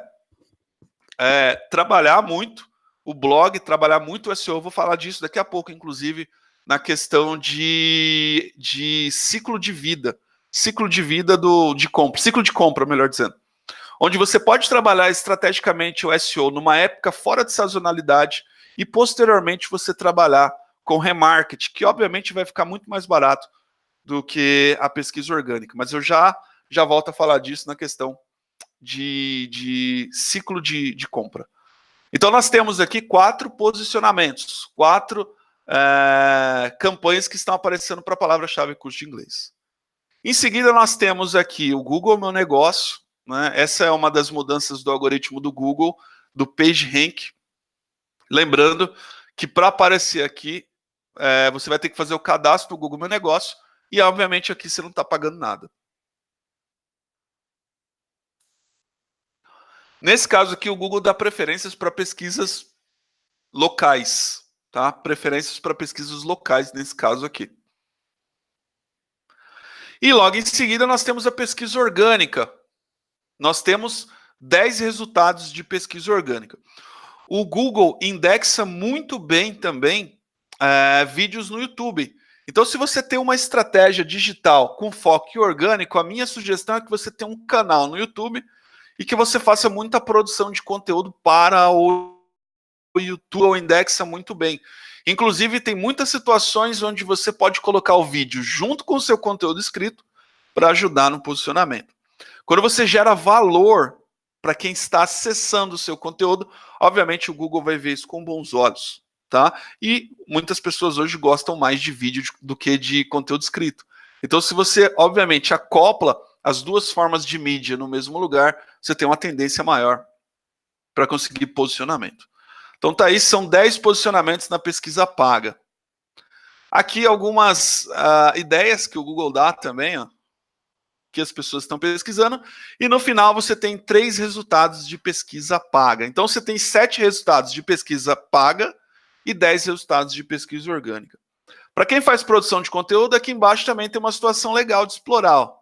trabalhar muito o blog, trabalhar muito o SEO. Eu vou falar disso daqui a pouco, inclusive, na questão de ciclo de vida. Ciclo de vida de compra. Ciclo de compra, melhor dizendo. Onde você pode trabalhar estrategicamente o SEO numa época fora de sazonalidade e, posteriormente, você trabalhar com remarketing, que, obviamente, vai ficar muito mais barato do que a pesquisa orgânica. Mas eu já volto a falar disso na questão de ciclo de compra. Então, nós temos aqui 4 posicionamentos, 4 campanhas que estão aparecendo para a palavra-chave curso de inglês. Em seguida, nós temos aqui o Google Meu Negócio. Né? Essa é uma das mudanças do algoritmo do Google, do PageRank. Lembrando que para aparecer aqui, você vai ter que fazer o cadastro do Google Meu Negócio e, obviamente, aqui você não está pagando nada. Nesse caso aqui, o Google dá preferências para pesquisas locais, tá? Preferências para pesquisas locais nesse caso aqui. E logo em seguida nós temos a pesquisa orgânica. Nós temos 10 resultados de pesquisa orgânica. O Google indexa muito bem também vídeos no YouTube. Então, se você tem uma estratégia digital com foco orgânico, a minha sugestão é que você tenha um canal no YouTube e que você faça muita produção de conteúdo para o YouTube, ou indexa muito bem. Inclusive, tem muitas situações onde você pode colocar o vídeo junto com o seu conteúdo escrito para ajudar no posicionamento. Quando você gera valor para quem está acessando o seu conteúdo, obviamente o Google vai ver isso com bons olhos. Tá? E muitas pessoas hoje gostam mais de vídeo do que de conteúdo escrito. Então, se você, obviamente, acopla as duas formas de mídia no mesmo lugar, você tem uma tendência maior para conseguir posicionamento. Então, tá aí, são 10 posicionamentos na pesquisa paga. Aqui algumas ideias que o Google dá também, ó, que as pessoas estão pesquisando, e no final você tem 3 resultados de pesquisa paga. Então, você tem 7 resultados de pesquisa paga e 10 resultados de pesquisa orgânica. Para quem faz produção de conteúdo, aqui embaixo também tem uma situação legal de explorar. Ó.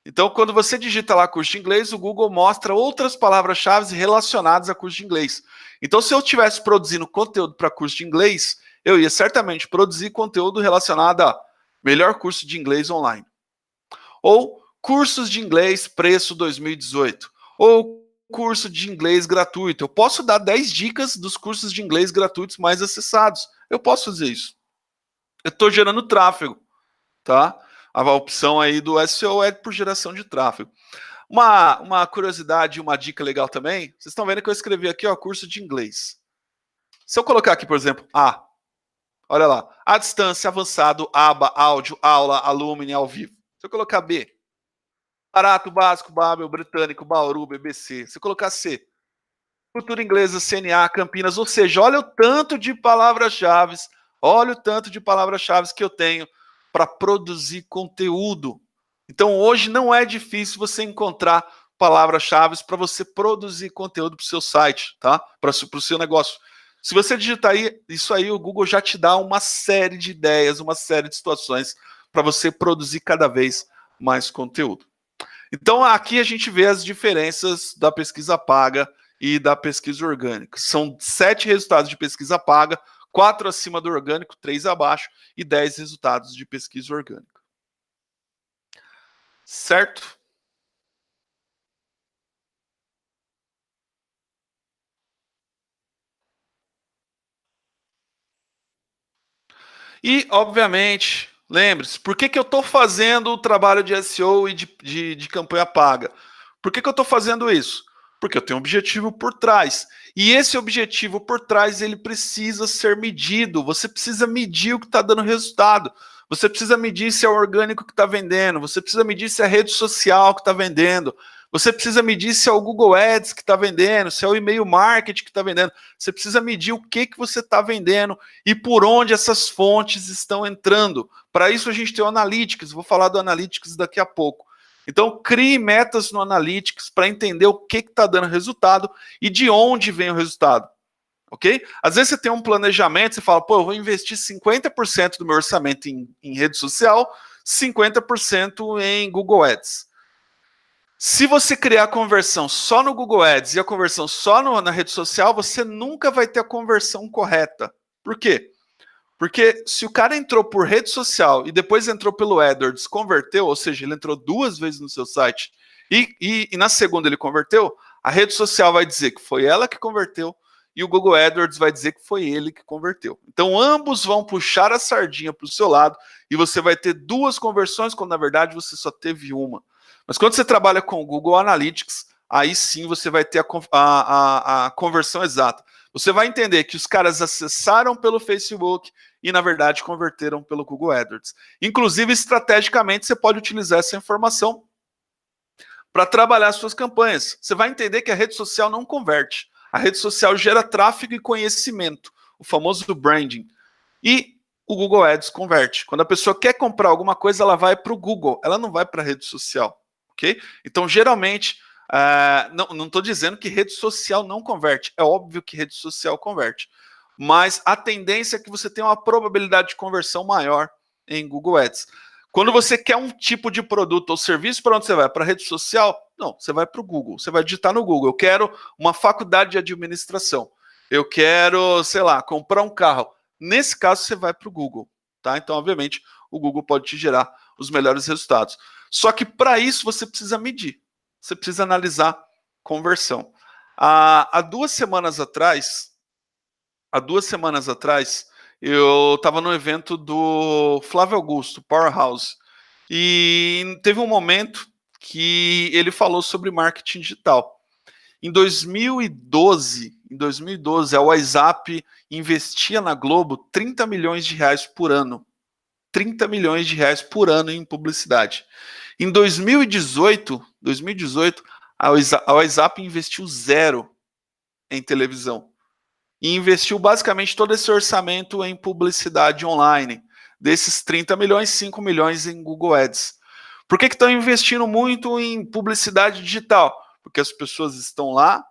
Então, quando você digita lá curso de inglês, o Google mostra outras palavras-chave relacionadas a curso de inglês. Então, se eu estivesse produzindo conteúdo para curso de inglês, eu ia certamente produzir conteúdo relacionado a melhor curso de inglês online. Ou cursos de inglês preço 2018. Ou curso de inglês gratuito. Eu posso dar 10 dicas dos cursos de inglês gratuitos mais acessados. Eu posso fazer isso. Eu estou gerando tráfego, tá? A opção aí do SEO é por geração de tráfego. Uma curiosidade, uma dica legal também, vocês estão vendo que eu escrevi aqui, ó, curso de inglês. Se eu colocar aqui, por exemplo, olha lá, à distância, avançado, aba, áudio, aula, alumni, ao vivo. Se eu colocar B, barato, básico, Babel, britânico, Bauru, BBC. Se eu colocar C, cultura inglesa, CNA, Campinas, ou seja, olha o tanto de palavras-chave, que eu tenho para produzir conteúdo. Então, hoje não é difícil você encontrar palavras-chave para você produzir conteúdo para o seu site, tá? Para o seu negócio. Se você digitar isso aí, o Google já te dá uma série de ideias, uma série de situações para você produzir cada vez mais conteúdo. Então, aqui a gente vê as diferenças da pesquisa paga e da pesquisa orgânica. São 7 resultados de pesquisa paga, 4 acima do orgânico, 3 abaixo e 10 resultados de pesquisa orgânica. Certo? E, obviamente, lembre-se, por que eu estou fazendo o trabalho de SEO e de campanha paga? Por que eu estou fazendo isso? Porque eu tenho um objetivo por trás. E esse objetivo por trás, ele precisa ser medido. Você precisa medir o que está dando resultado. Você precisa medir se é o orgânico que está vendendo. Você precisa medir se é a rede social que está vendendo. Você precisa medir se é o Google Ads que está vendendo, se é o e-mail marketing que está vendendo. Você precisa medir o que você está vendendo e por onde essas fontes estão entrando. Para isso a gente tem o Analytics. Vou falar do Analytics daqui a pouco. Então, crie metas no Analytics para entender o que está dando resultado e de onde vem o resultado. Ok? Às vezes você tem um planejamento, você fala, pô, eu vou investir 50% do meu orçamento em rede social, 50% em Google Ads. Se você criar a conversão só no Google Ads e a conversão só na rede social, você nunca vai ter a conversão correta. Por quê? Porque se o cara entrou por rede social e depois entrou pelo AdWords, converteu, ou seja, ele entrou 2 vezes no seu site e na segunda ele converteu, a rede social vai dizer que foi ela que converteu e o Google AdWords vai dizer que foi ele que converteu. Então ambos vão puxar a sardinha para o seu lado e você vai ter 2 conversões, quando na verdade você só teve uma. Mas quando você trabalha com o Google Analytics, aí sim você vai ter a conversão exata. Você vai entender que os caras acessaram pelo Facebook e, na verdade, converteram pelo Google AdWords. Inclusive, estrategicamente, você pode utilizar essa informação para trabalhar suas campanhas. Você vai entender que a rede social não converte. A rede social gera tráfego e conhecimento, o famoso branding. E o Google Ads converte. Quando a pessoa quer comprar alguma coisa, ela vai para o Google, ela não vai para a rede social. Okay? Então, geralmente... não estou dizendo que rede social não converte, é óbvio que rede social converte, mas a tendência é que você tenha uma probabilidade de conversão maior em Google Ads. Quando você quer um tipo de produto ou serviço, para onde você vai? Para a rede social? Não, você vai para o Google, você vai digitar no Google, eu quero uma faculdade de administração, eu quero, sei lá, comprar um carro. Nesse caso, você vai para o Google, tá? Então, obviamente, o Google pode te gerar os melhores resultados. Só que para isso você precisa medir. Você precisa analisar conversão. Há 2 semanas atrás, eu estava no evento do Flávio Augusto, Powerhouse, e teve um momento que ele falou sobre marketing digital. Em 2012, a WhatsApp investia na Globo 30 milhões de reais por ano. 30 milhões de reais por ano em publicidade. Em 2018, a WhatsApp investiu 0 em televisão. E investiu basicamente todo esse orçamento em publicidade online. Desses 30 milhões, 5 milhões em Google Ads. Por que estão investindo muito em publicidade digital? Porque as pessoas estão lá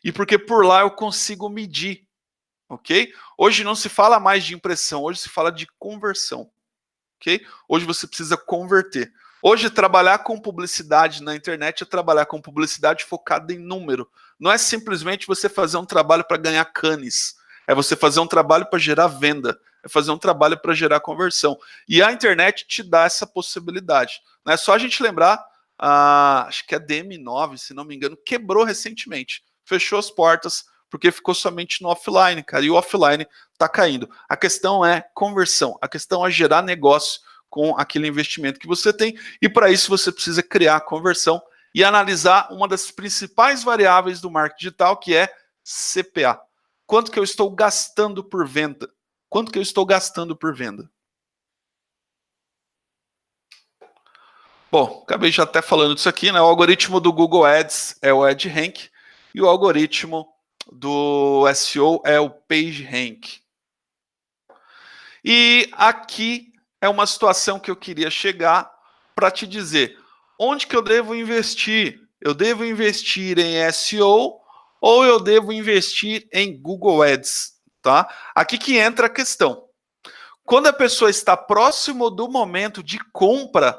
e porque por lá eu consigo medir. Ok? Hoje não se fala mais de impressão, hoje se fala de conversão. Okay? Hoje você precisa converter. Hoje, trabalhar com publicidade na internet é trabalhar com publicidade focada em número. Não é simplesmente você fazer um trabalho para ganhar canes. É você fazer um trabalho para gerar venda. É fazer um trabalho para gerar conversão. E a internet te dá essa possibilidade. Não é só a gente lembrar, acho que a DM9, se não me engano, quebrou recentemente. Fechou as portas porque ficou somente no offline, cara. E o offline está caindo. A questão é conversão. A questão é gerar negócio com aquele investimento que você tem, e para isso você precisa criar a conversão e analisar uma das principais variáveis do marketing digital, que é CPA. Quanto que eu estou gastando por venda? Quanto que eu estou gastando por venda? Bom, acabei já até falando disso aqui, né? O algoritmo do Google Ads é o AdRank e o algoritmo do SEO é o PageRank. E aqui é uma situação que eu queria chegar para te dizer onde que eu devo investir. Eu devo investir em SEO ou eu devo investir em Google Ads, tá? Aqui que entra a questão. Quando a pessoa está próximo do momento de compra,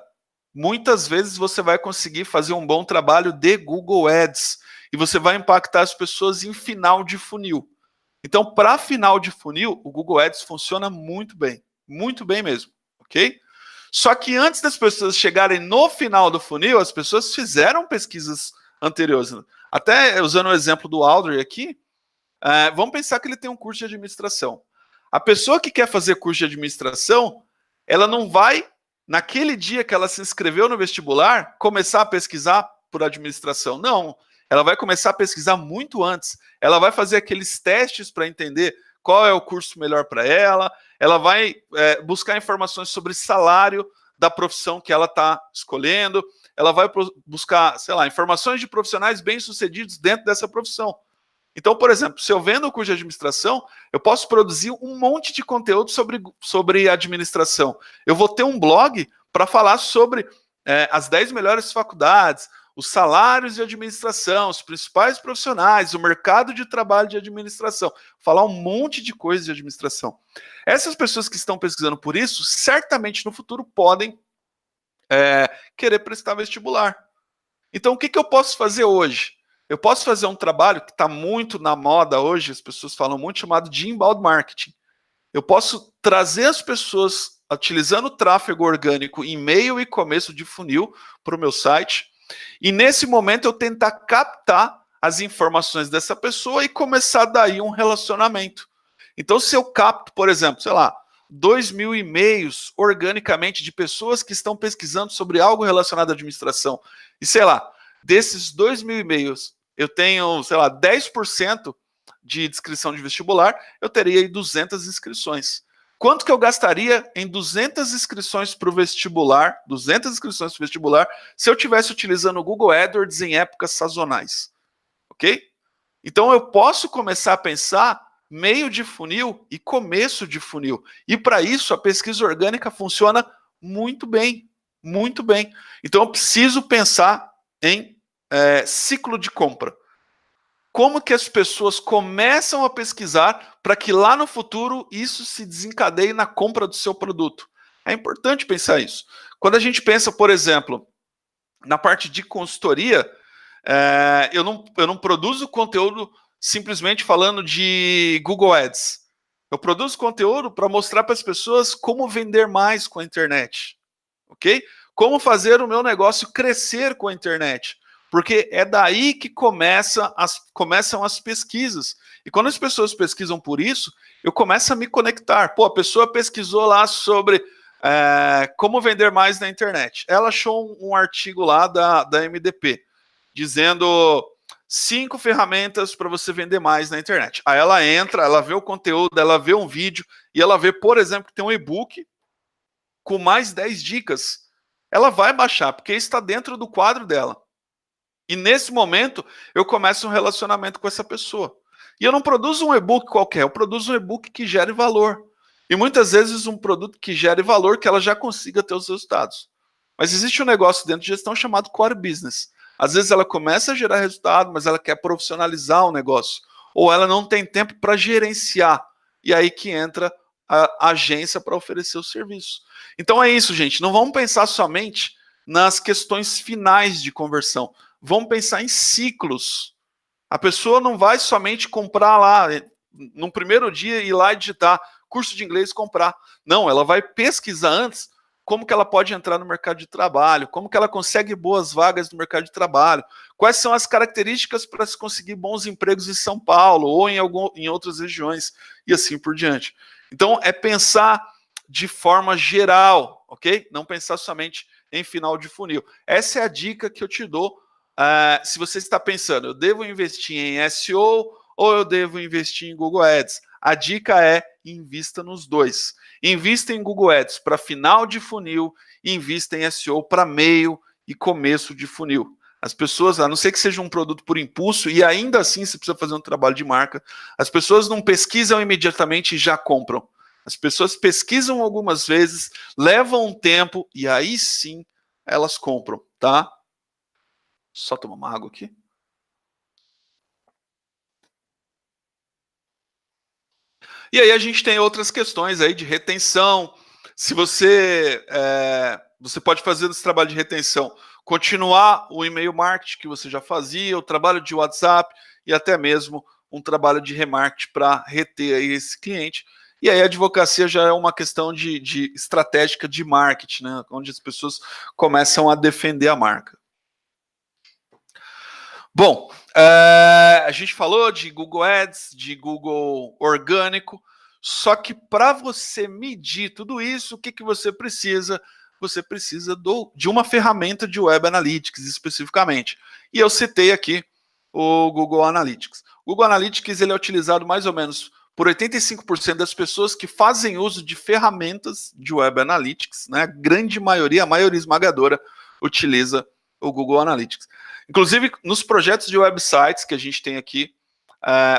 muitas vezes você vai conseguir fazer um bom trabalho de Google Ads e você vai impactar as pessoas em final de funil. Então, para final de funil, o Google Ads funciona muito bem mesmo. Ok? Só que antes das pessoas chegarem no final do funil, as pessoas fizeram pesquisas anteriores. Até usando o exemplo do Audrey aqui, vamos pensar que ele tem um curso de administração. A pessoa que quer fazer curso de administração, ela não vai, naquele dia que ela se inscreveu no vestibular, começar a pesquisar por administração. Não. ela vai começar a pesquisar muito antes, ela vai fazer aqueles testes para entender qual é o curso melhor para ela vai buscar informações sobre salário da profissão que ela está escolhendo, ela vai buscar, sei lá, informações de profissionais bem-sucedidos dentro dessa profissão. Então, por exemplo, se eu vendo o curso de administração, eu posso produzir um monte de conteúdo sobre administração. Eu vou ter um blog para falar sobre as 10 melhores faculdades, os salários de administração, os principais profissionais, o mercado de trabalho de administração, falar um monte de coisas de administração. Essas pessoas que estão pesquisando por isso, certamente no futuro podem querer prestar vestibular. Então, o que eu posso fazer hoje? Eu posso fazer um trabalho que está muito na moda hoje, as pessoas falam muito, chamado de inbound marketing. Eu posso trazer as pessoas utilizando o tráfego orgânico em meio e começo de funil para o meu site, e nesse momento eu tentar captar as informações dessa pessoa e começar daí um relacionamento. Então, se eu capto, por exemplo, sei lá, 2.000 e-mails organicamente de pessoas que estão pesquisando sobre algo relacionado à administração, e sei lá, desses 2.000 e-mails, eu tenho, sei lá, 10% de inscrição de vestibular, eu teria aí 200 inscrições. Quanto que eu gastaria em 200 inscrições para o vestibular, 200 inscrições para o vestibular, se eu estivesse utilizando o Google AdWords em épocas sazonais? Ok? Então eu posso começar a pensar meio de funil e começo de funil. E para isso a pesquisa orgânica funciona muito bem, muito bem. Então eu preciso pensar em ciclo de compra. Como que as pessoas começam a pesquisar para que lá no futuro isso se desencadeie na compra do seu produto? É importante pensar isso. Quando a gente pensa, por exemplo, na parte de consultoria, eu não produzo conteúdo simplesmente falando de Google Ads. Eu produzo conteúdo para mostrar para as pessoas como vender mais com a internet. Ok? Como fazer o meu negócio crescer com a internet. Porque é daí que começam as pesquisas. E quando as pessoas pesquisam por isso, eu começo a me conectar. Pô, a pessoa pesquisou lá sobre como vender mais na internet. Ela achou um artigo lá da MDP, dizendo 5 ferramentas para você vender mais na internet. Aí ela entra, ela vê o conteúdo, ela vê um vídeo, e ela vê, por exemplo, que tem um e-book com mais 10 dicas. Ela vai baixar, porque está dentro do quadro dela. E nesse momento, eu começo um relacionamento com essa pessoa. E eu não produzo um e-book qualquer, eu produzo um e-book que gere valor. E muitas vezes um produto que gere valor que ela já consiga ter os resultados. Mas existe um negócio dentro de gestão chamado core business. Às vezes ela começa a gerar resultado, mas ela quer profissionalizar o negócio. Ou ela não tem tempo para gerenciar. E aí que entra a agência para oferecer o serviço. Então é isso, gente. Não vamos pensar somente nas questões finais de conversão. Vamos pensar em ciclos. A pessoa não vai somente comprar lá, no primeiro dia, ir lá e digitar curso de inglês e comprar. Não, ela vai pesquisar antes como que ela pode entrar no mercado de trabalho, como que ela consegue boas vagas no mercado de trabalho, quais são as características para se conseguir bons empregos em São Paulo ou em outras regiões, e assim por diante. Então, é pensar de forma geral, ok? Não pensar somente em final de funil. Essa é a dica que eu te dou. Se você está pensando, eu devo investir em SEO ou eu devo investir em Google Ads? A dica é invista nos dois. Invista em Google Ads para final de funil e invista em SEO para meio e começo de funil. As pessoas, a não ser que seja um produto por impulso, e ainda assim você precisa fazer um trabalho de marca, as pessoas não pesquisam imediatamente e já compram. As pessoas pesquisam algumas vezes, levam um tempo e aí sim elas compram, tá? Só tomar uma água aqui. E aí a gente tem outras questões aí de retenção. Se você pode fazer esse trabalho de retenção, continuar o e-mail marketing que você já fazia, o trabalho de WhatsApp e até mesmo um trabalho de remarketing para reter aí esse cliente. E aí a advocacia já é uma questão de estratégica de marketing, né? Onde as pessoas começam a defender a marca. Bom, a gente falou de Google Ads, de Google orgânico, só que para você medir tudo isso, o que você precisa? Você precisa de uma ferramenta de Web Analytics especificamente. E eu citei aqui o Google Analytics. O Google Analytics ele é utilizado mais ou menos por 85% das pessoas que fazem uso de ferramentas de Web Analytics, né? A grande maioria, a maioria esmagadora, utiliza o Google Analytics. Inclusive, nos projetos de websites que a gente tem aqui,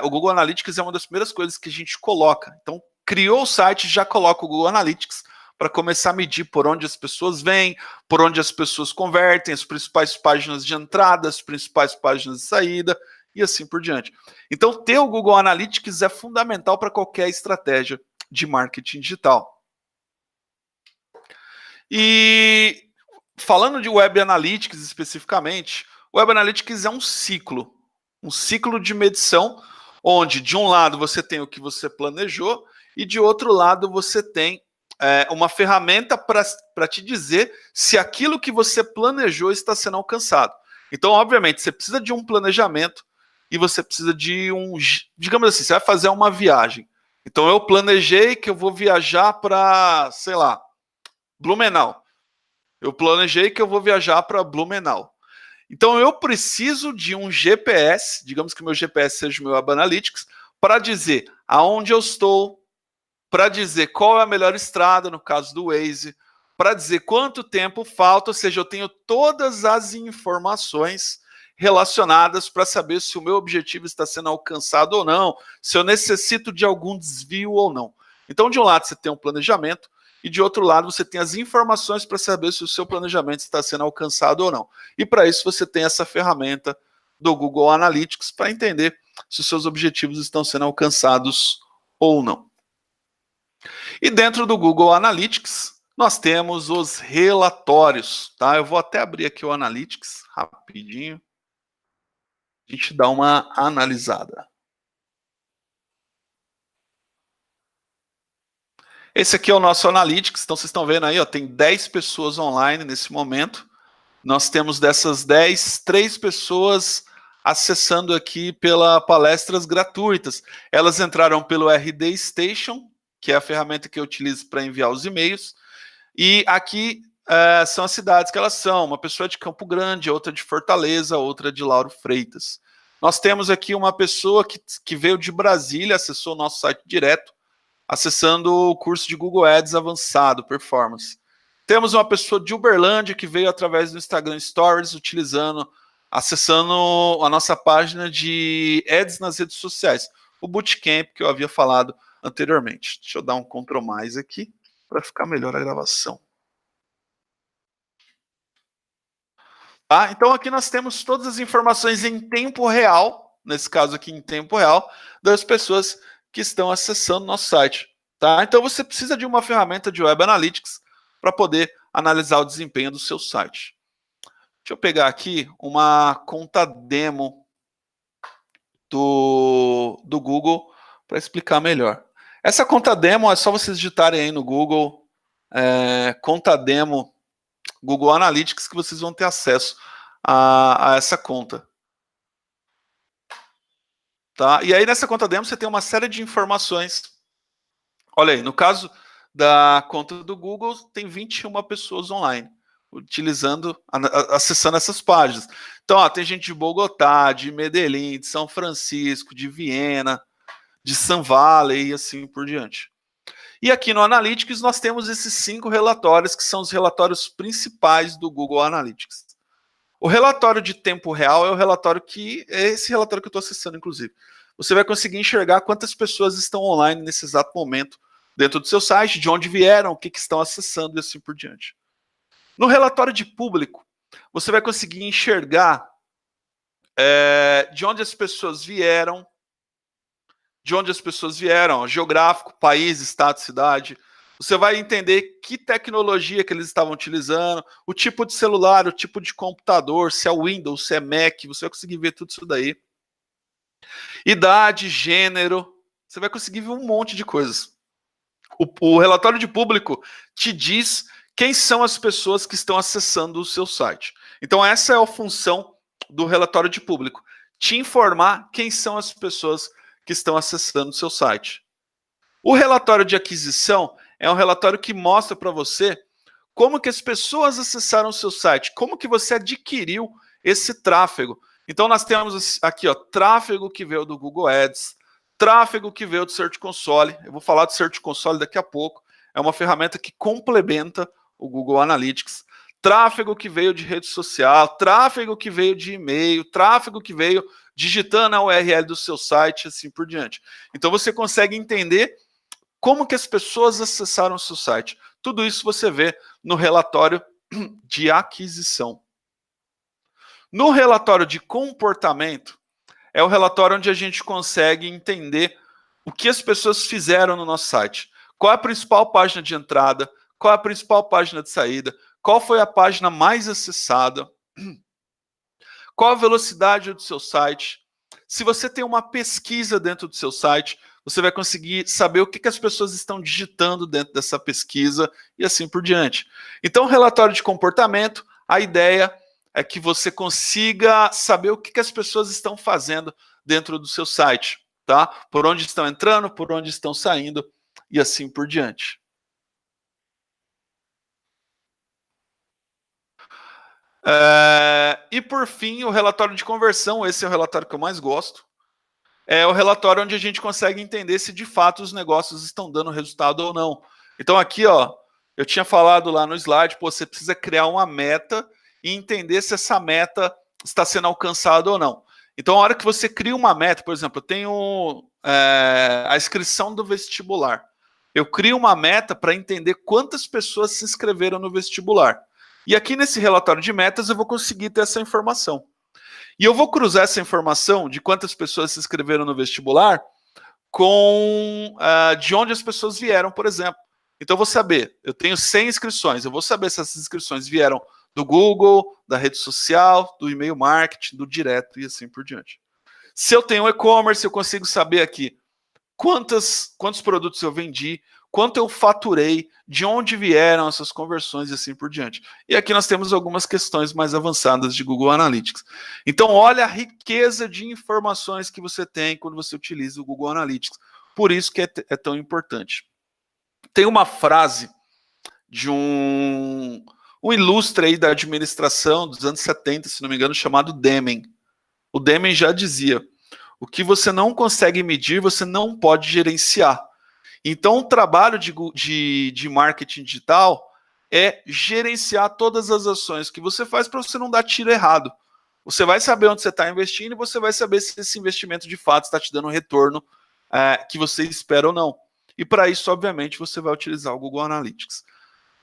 o Google Analytics é uma das primeiras coisas que a gente coloca. Então, criou o site, já coloca o Google Analytics para começar a medir por onde as pessoas vêm, por onde as pessoas convertem, as principais páginas de entrada, as principais páginas de saída, e assim por diante. Então, ter o Google Analytics é fundamental para qualquer estratégia de marketing digital. E falando de Web Analytics especificamente, o Web Analytics é um ciclo de medição, onde de um lado você tem o que você planejou e de outro lado você tem uma ferramenta para te dizer se aquilo que você planejou está sendo alcançado. Então, obviamente, você precisa de um planejamento e você precisa de digamos assim, você vai fazer uma viagem. Então, eu planejei que eu vou viajar para, sei lá, Blumenau. Eu planejei que eu vou viajar para Blumenau. Então, eu preciso de um GPS, digamos que meu GPS seja o meu Web Analytics, para dizer aonde eu estou, para dizer qual é a melhor estrada, no caso do Waze, para dizer quanto tempo falta, ou seja, eu tenho todas as informações relacionadas para saber se o meu objetivo está sendo alcançado ou não, se eu necessito de algum desvio ou não. Então, de um lado, você tem um planejamento, e de outro lado, você tem as informações para saber se o seu planejamento está sendo alcançado ou não. E para isso, você tem essa ferramenta do Google Analytics para entender se os seus objetivos estão sendo alcançados ou não. E dentro do Google Analytics, nós temos os relatórios, tá? Eu vou até abrir aqui o Analytics rapidinho. A gente dá uma analisada. Esse aqui é o nosso Analytics, então vocês estão vendo aí, ó, tem 10 pessoas online nesse momento. Nós temos dessas 10, 3 pessoas acessando aqui pela palestras gratuitas. Elas entraram pelo RD Station, que é a ferramenta que eu utilizo para enviar os e-mails. E aqui são as cidades que elas são. Uma pessoa de Campo Grande, outra de Fortaleza, outra de Lauro Freitas. Nós temos aqui uma pessoa que veio de Brasília, acessou o nosso site direto, acessando o curso de Google Ads avançado, Performance. Temos uma pessoa de Uberlândia que veio através do Instagram Stories, acessando a nossa página de Ads nas redes sociais, o Bootcamp que eu havia falado anteriormente. Deixa eu dar um Ctrl+ aqui para ficar melhor a gravação. Tá? Então aqui nós temos todas as informações em tempo real, nesse caso aqui em tempo real, das pessoas que estão acessando nosso site. Tá? Então você precisa de uma ferramenta de Web Analytics para poder analisar o desempenho do seu site. Deixa eu pegar aqui uma conta demo do Google para explicar melhor. Essa conta demo é só vocês digitarem aí no Google, conta demo Google Analytics, que vocês vão ter acesso a essa conta. Tá? E aí nessa conta demo você tem uma série de informações. Olha aí, no caso da conta do Google, tem 21 pessoas online, acessando essas páginas. Então, ó, tem gente de Bogotá, de Medellín, de São Francisco, de Viena, de Sun Valley e assim por diante. E aqui no Analytics nós temos esses 5 relatórios, que são os relatórios principais do Google Analytics. O relatório de tempo real é o relatório é esse relatório que eu estou acessando, inclusive. Você vai conseguir enxergar quantas pessoas estão online nesse exato momento dentro do seu site, de onde vieram, o que estão acessando e assim por diante. No relatório de público, você vai conseguir enxergar de onde as pessoas vieram, geográfico, país, estado, cidade. Você vai entender que tecnologia que eles estavam utilizando, o tipo de celular, o tipo de computador, se é Windows, se é Mac, você vai conseguir ver tudo isso daí. Idade, gênero, você vai conseguir ver um monte de coisas. O relatório de público te diz quem são as pessoas que estão acessando o seu site. Então essa é a função do relatório de público, te informar quem são as pessoas que estão acessando o seu site. O relatório de aquisição é um relatório que mostra para você como que as pessoas acessaram o seu site, como que você adquiriu esse tráfego. Então nós temos aqui, ó, tráfego que veio do Google Ads, tráfego que veio do Search Console. Eu vou falar do Search Console daqui a pouco. É uma ferramenta que complementa o Google Analytics. Tráfego que veio de rede social, tráfego que veio de e-mail, tráfego que veio digitando a URL do seu site, assim por diante. Então você consegue entender como que as pessoas acessaram o seu site. Tudo isso você vê no relatório de aquisição. No relatório de comportamento, é o relatório onde a gente consegue entender o que as pessoas fizeram no nosso site. Qual é a principal página de entrada, qual é a principal página de saída, qual foi a página mais acessada, qual a velocidade do seu site. Se você tem uma pesquisa dentro do seu site, você vai conseguir saber o que as pessoas estão digitando dentro dessa pesquisa e assim por diante. Então, relatório de comportamento, a ideia é que você consiga saber o que as pessoas estão fazendo dentro do seu site, tá? Por onde estão entrando, por onde estão saindo e assim por diante. E por fim, o relatório de conversão, esse é o relatório que eu mais gosto. É o relatório onde a gente consegue entender se de fato os negócios estão dando resultado ou não. Então aqui, ó, eu tinha falado lá no slide, pô, você precisa criar uma meta e entender se essa meta está sendo alcançada ou não. Então, a hora que você cria uma meta, por exemplo, eu tenho a inscrição do vestibular. Eu crio uma meta para entender quantas pessoas se inscreveram no vestibular. E aqui nesse relatório de metas eu vou conseguir ter essa informação. E eu vou cruzar essa informação de quantas pessoas se inscreveram no vestibular com de onde as pessoas vieram, por exemplo. Então eu vou saber, eu tenho 100 inscrições, eu vou saber se essas inscrições vieram do Google, da rede social, do e-mail marketing, do direto e assim por diante. Se eu tenho e-commerce, eu consigo saber aqui quantos produtos eu vendi, quanto eu faturei, de onde vieram essas conversões e assim por diante. E aqui nós temos algumas questões mais avançadas de Google Analytics. Então, olha a riqueza de informações que você tem quando você utiliza o Google Analytics. Por isso que é tão importante. Tem uma frase de um ilustre aí da administração dos anos 70, se não me engano, chamado Deming. O Deming já dizia: o que você não consegue medir, você não pode gerenciar. Então, o trabalho de marketing digital é gerenciar todas as ações que você faz para você não dar tiro errado. Você vai saber onde você está investindo e você vai saber se esse investimento de fato está te dando o retorno que você espera ou não. E para isso, obviamente, você vai utilizar o Google Analytics.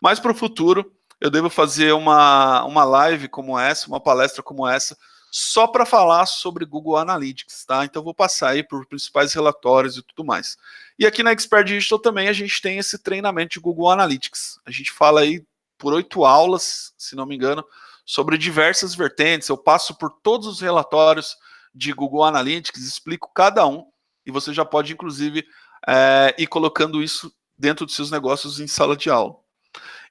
Mas para o futuro, eu devo fazer uma live como essa, uma palestra como essa, só para falar sobre Google Analytics, tá? Então eu vou passar aí por principais relatórios e tudo mais. E aqui na Expert Digital também a gente tem esse treinamento de Google Analytics. A gente fala aí por 8 aulas, se não me engano, sobre diversas vertentes. Eu passo por todos os relatórios de Google Analytics, explico cada um, e você já pode, inclusive, ir colocando isso dentro dos seus negócios em sala de aula.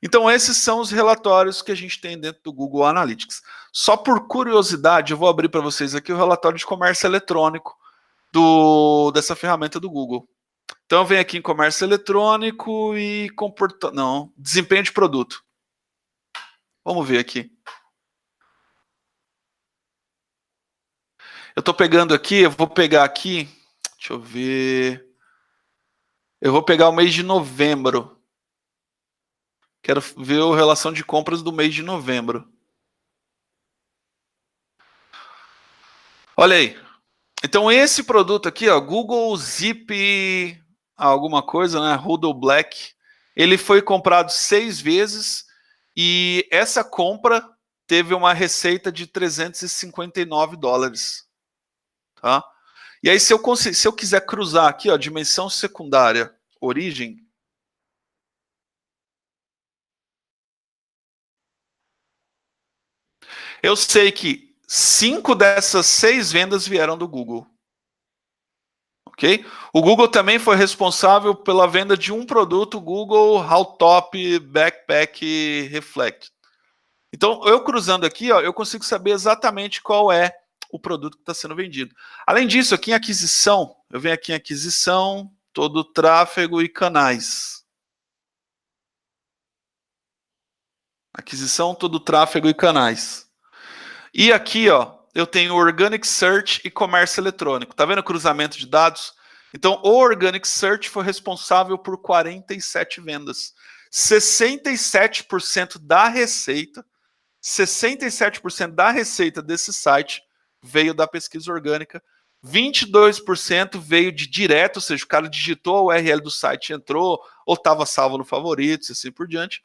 Então, esses são os relatórios que a gente tem dentro do Google Analytics. Só por curiosidade, eu vou abrir para vocês aqui o relatório de comércio eletrônico dessa ferramenta do Google. Então, eu venho aqui em comércio eletrônico e desempenho de produto. Vamos ver aqui. Eu estou pegando aqui, eu vou pegar aqui, deixa eu ver. Eu vou pegar o mês de novembro. Quero ver a relação de compras do mês de novembro. Olha aí. Então, esse produto aqui, ó, Google Zip alguma coisa, né? Huddle Black. Ele foi comprado 6 vezes e essa compra teve uma receita de $359. Tá? E aí, se eu quiser cruzar aqui, ó, dimensão secundária, origem, eu sei que 5 dessas 6 vendas vieram do Google. Ok? O Google também foi responsável pela venda de um produto, Google Halltop Backpack Reflect. Então, eu cruzando aqui, ó, eu consigo saber exatamente qual é o produto que está sendo vendido. Além disso, aqui em aquisição, eu venho aqui em aquisição, todo o tráfego e canais. Aquisição, todo o tráfego e canais. E aqui, ó, eu tenho Organic Search e comércio eletrônico. Tá vendo o cruzamento de dados? Então, o Organic Search foi responsável por 47 vendas. 67% da receita, 67% da receita desse site veio da pesquisa orgânica, 22% veio de direto, ou seja, o cara digitou a URL do site, entrou, ou estava salvo no favoritos, e assim por diante.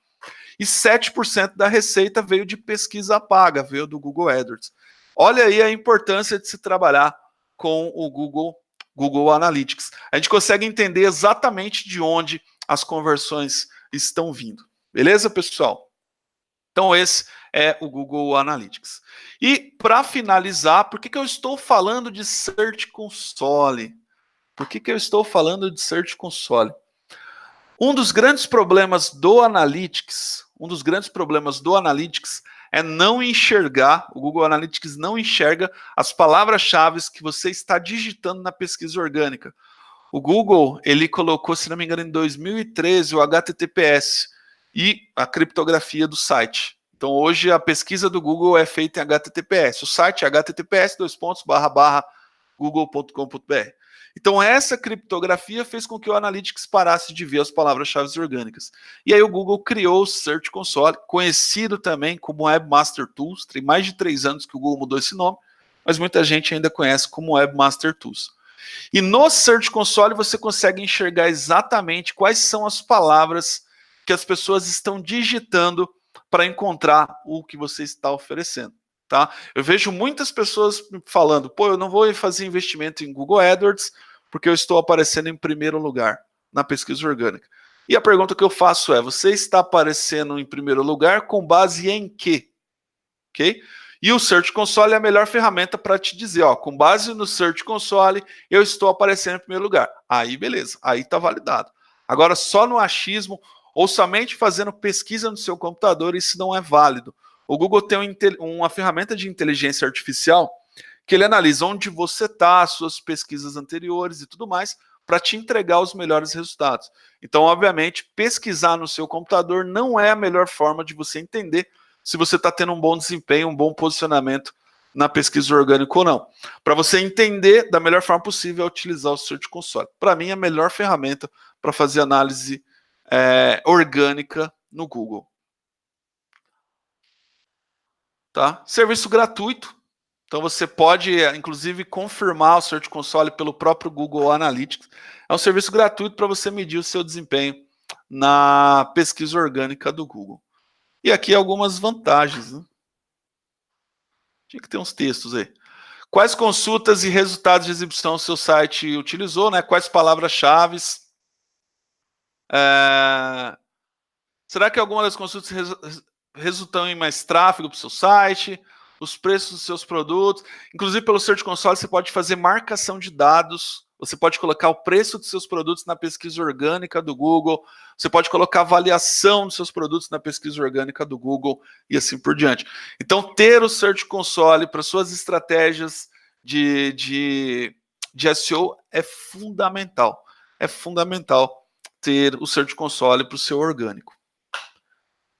E 7% da receita veio de pesquisa paga, veio do Google AdWords. Olha aí a importância de se trabalhar com o Google Analytics. A gente consegue entender exatamente de onde as conversões estão vindo. Beleza, pessoal? Então, esse é o Google Analytics. E, para finalizar, por que eu estou falando de Search Console? Por que eu estou falando de Search Console? Um dos grandes problemas do Analytics, é não enxergar, o Google Analytics não enxerga as palavras-chave que você está digitando na pesquisa orgânica. O Google, ele colocou, se não me engano, em 2013, o HTTPS e a criptografia do site. Então, hoje, a pesquisa do Google é feita em HTTPS. O site é https://google.com.br. Então, essa criptografia fez com que o Analytics parasse de ver as palavras-chave orgânicas. E aí o Google criou o Search Console, conhecido também como Webmaster Tools. Tem mais de 3 anos que o Google mudou esse nome, mas muita gente ainda conhece como Webmaster Tools. E no Search Console você consegue enxergar exatamente quais são as palavras que as pessoas estão digitando para encontrar o que você está oferecendo. Tá? Eu vejo muitas pessoas falando, pô, eu não vou fazer investimento em Google AdWords porque eu estou aparecendo em primeiro lugar na pesquisa orgânica. E a pergunta que eu faço é, você está aparecendo em primeiro lugar com base em quê? Ok? E o Search Console é a melhor ferramenta para te dizer, ó, com base no Search Console, eu estou aparecendo em primeiro lugar. Aí, beleza, aí está validado. Agora, só no achismo ou somente fazendo pesquisa no seu computador, isso não é válido. O Google tem uma ferramenta de inteligência artificial que ele analisa onde você está, suas pesquisas anteriores e tudo mais, para te entregar os melhores resultados. Então, obviamente, pesquisar no seu computador não é a melhor forma de você entender se você está tendo um bom desempenho, um bom posicionamento na pesquisa orgânica ou não. Para você entender da melhor forma possível é utilizar o Search Console. Para mim, é a melhor ferramenta para fazer análise orgânica no Google. Tá? Serviço gratuito. Então você pode, inclusive, confirmar o Search Console pelo próprio Google Analytics. É um serviço gratuito para você medir o seu desempenho na pesquisa orgânica do Google. E aqui algumas vantagens. Né? Tinha que ter uns textos aí. Quais consultas e resultados de exibição o seu site utilizou? Né? Quais palavras-chave? Será que alguma das consultas resultam em mais tráfego para o seu site? Os preços dos seus produtos? Inclusive, pelo Search Console, você pode fazer marcação de dados. Você pode colocar o preço dos seus produtos na pesquisa orgânica do Google. Você pode colocar avaliação dos seus produtos na pesquisa orgânica do Google e assim por diante. Então, ter o Search Console para suas estratégias de SEO é fundamental. É fundamental ter o Search Console para o seu orgânico.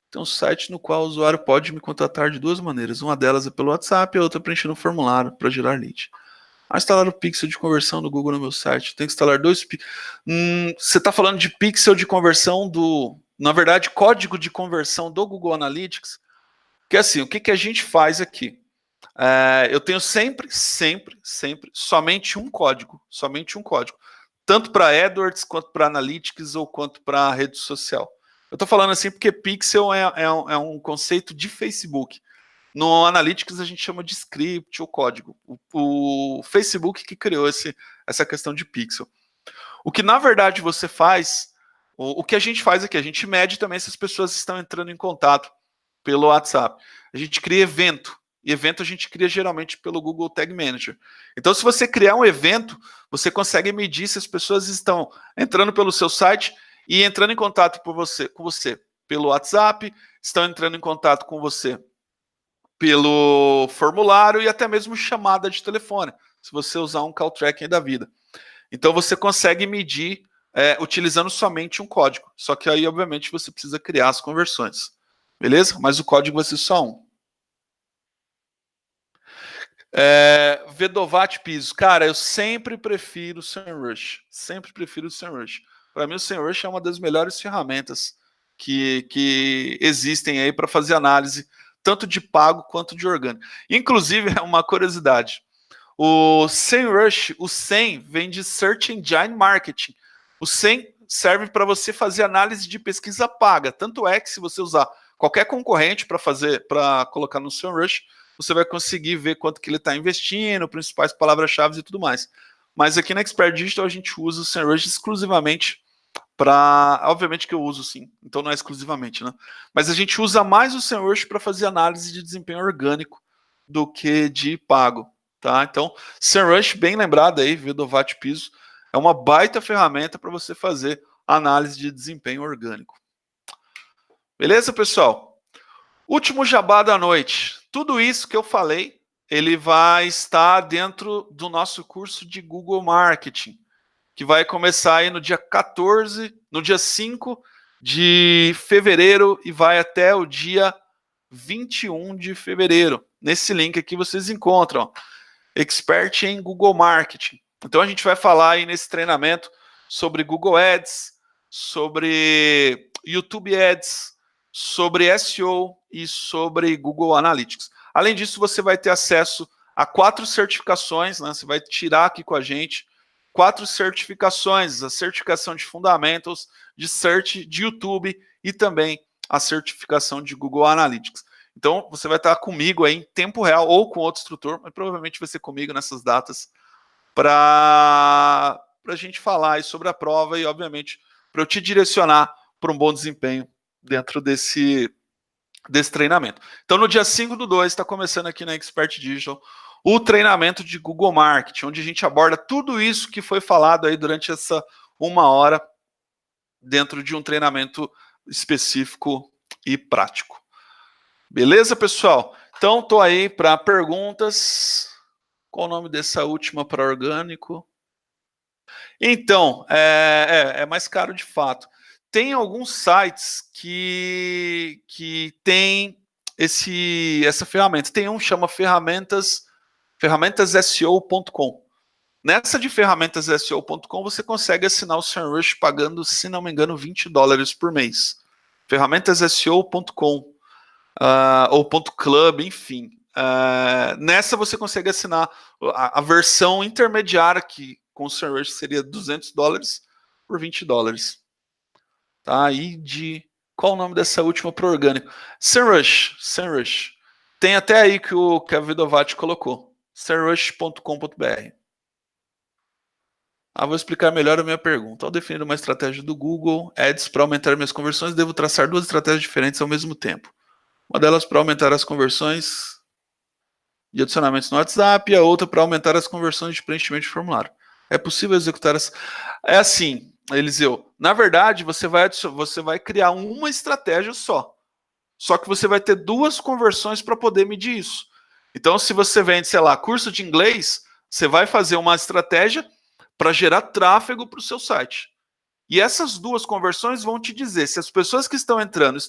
Tem um site no qual o usuário pode me contratar de 2 maneiras. Uma delas é pelo WhatsApp e a outra preenchendo um formulário para gerar lead. A instalar o pixel de conversão do Google no meu site. Tem que instalar 2 pixels. Você está falando de pixel de conversão na verdade, código de conversão do Google Analytics. Que é assim, o que a gente faz aqui? Eu tenho sempre, somente um código. Somente um código. Tanto para AdWords, quanto para Analytics, ou quanto para rede social. Eu estou falando assim porque pixel é um conceito de Facebook. No Analytics a gente chama de script ou código. O Facebook que criou essa questão de pixel. O que na verdade você faz, o que a gente faz aqui, a gente mede também se as pessoas estão entrando em contato pelo WhatsApp. A gente cria evento. E evento a gente cria geralmente pelo Google Tag Manager. Então, se você criar um evento, você consegue medir se as pessoas estão entrando pelo seu site e entrando em contato com você pelo WhatsApp, estão entrando em contato com você pelo formulário e até mesmo chamada de telefone, se você usar um call tracking da vida. Então você consegue medir utilizando somente um código. Só que aí, obviamente, você precisa criar as conversões. Beleza? Mas o código vai ser só um. Vedovat Piso. Cara, eu sempre prefiro o SEMrush. Sempre prefiro o SEMrush. Para mim, o SEMrush é uma das melhores ferramentas que existem aí para fazer análise, tanto de pago quanto de orgânico. Inclusive, é uma curiosidade. O SEMrush, o SEM vem de Search Engine Marketing. O SEM serve para você fazer análise de pesquisa paga. Tanto é que se você usar qualquer concorrente para colocar no SEMrush, você vai conseguir ver quanto que ele está investindo, principais palavras-chave e tudo mais. Mas aqui na Expert Digital a gente usa o SEMrush exclusivamente para... Obviamente que eu uso sim, então não é exclusivamente, né? Mas a gente usa mais o SEMrush para fazer análise de desempenho orgânico do que de pago, tá? Então, SEMrush, bem lembrado aí, Vedovat Piso, é uma baita ferramenta para você fazer análise de desempenho orgânico. Beleza, pessoal? Último jabá da noite. Tudo isso que eu falei, ele vai estar dentro do nosso curso de Google Marketing, que vai começar aí no dia 14, no dia 5 de fevereiro e vai até o dia 21 de fevereiro. Nesse link aqui vocês encontram, ó, Expert em Google Marketing. Então a gente vai falar aí nesse treinamento sobre Google Ads, sobre YouTube Ads, sobre SEO e sobre Google Analytics. Além disso, você vai ter acesso a 4 certificações, né? Você vai tirar aqui com a gente 4 certificações, a certificação de Fundamentals, de Search, de YouTube e também a certificação de Google Analytics. Então, você vai estar comigo aí em tempo real ou com outro instrutor, mas provavelmente vai ser comigo nessas datas, para a gente falar aí sobre a prova e, obviamente, para eu te direcionar para um bom desempenho dentro desse treinamento. Então, no dia 5/2, está começando aqui na Expert Digital o treinamento de Google Marketing, onde a gente aborda tudo isso que foi falado aí durante essa 1 hora dentro de um treinamento específico e prático. Beleza, pessoal? Então, estou aí para perguntas. Qual o nome dessa última para orgânico? Então, é mais caro de fato. Tem alguns sites que tem essa ferramenta. Tem um que chama ferramentasSEO.com. Nessa de ferramentasSEO.com você consegue assinar o SEMrush pagando, se não me engano, $20 por mês. ferramentasSEO.com ou .club, enfim. Nessa você consegue assinar a versão intermediária, que com o SEMrush seria $200 por $20. Tá? E de... Qual o nome dessa última para orgânico? SEMrush. Tem até aí que a Vedovat colocou. SEMrush.com.br. Vou explicar melhor a minha pergunta. Ao definir uma estratégia do Google Ads para aumentar minhas conversões, devo traçar 2 estratégias diferentes ao mesmo tempo. Uma delas para aumentar as conversões de adicionamentos no WhatsApp e a outra para aumentar as conversões de preenchimento de formulário. É possível executar as... É assim, Eliseu. Na verdade, você vai criar uma estratégia só. Só que você vai ter 2 conversões para poder medir isso. Então, se você vende, sei lá, curso de inglês, você vai fazer uma estratégia para gerar tráfego para o seu site. E essas 2 conversões vão te dizer se as pessoas que estão entrando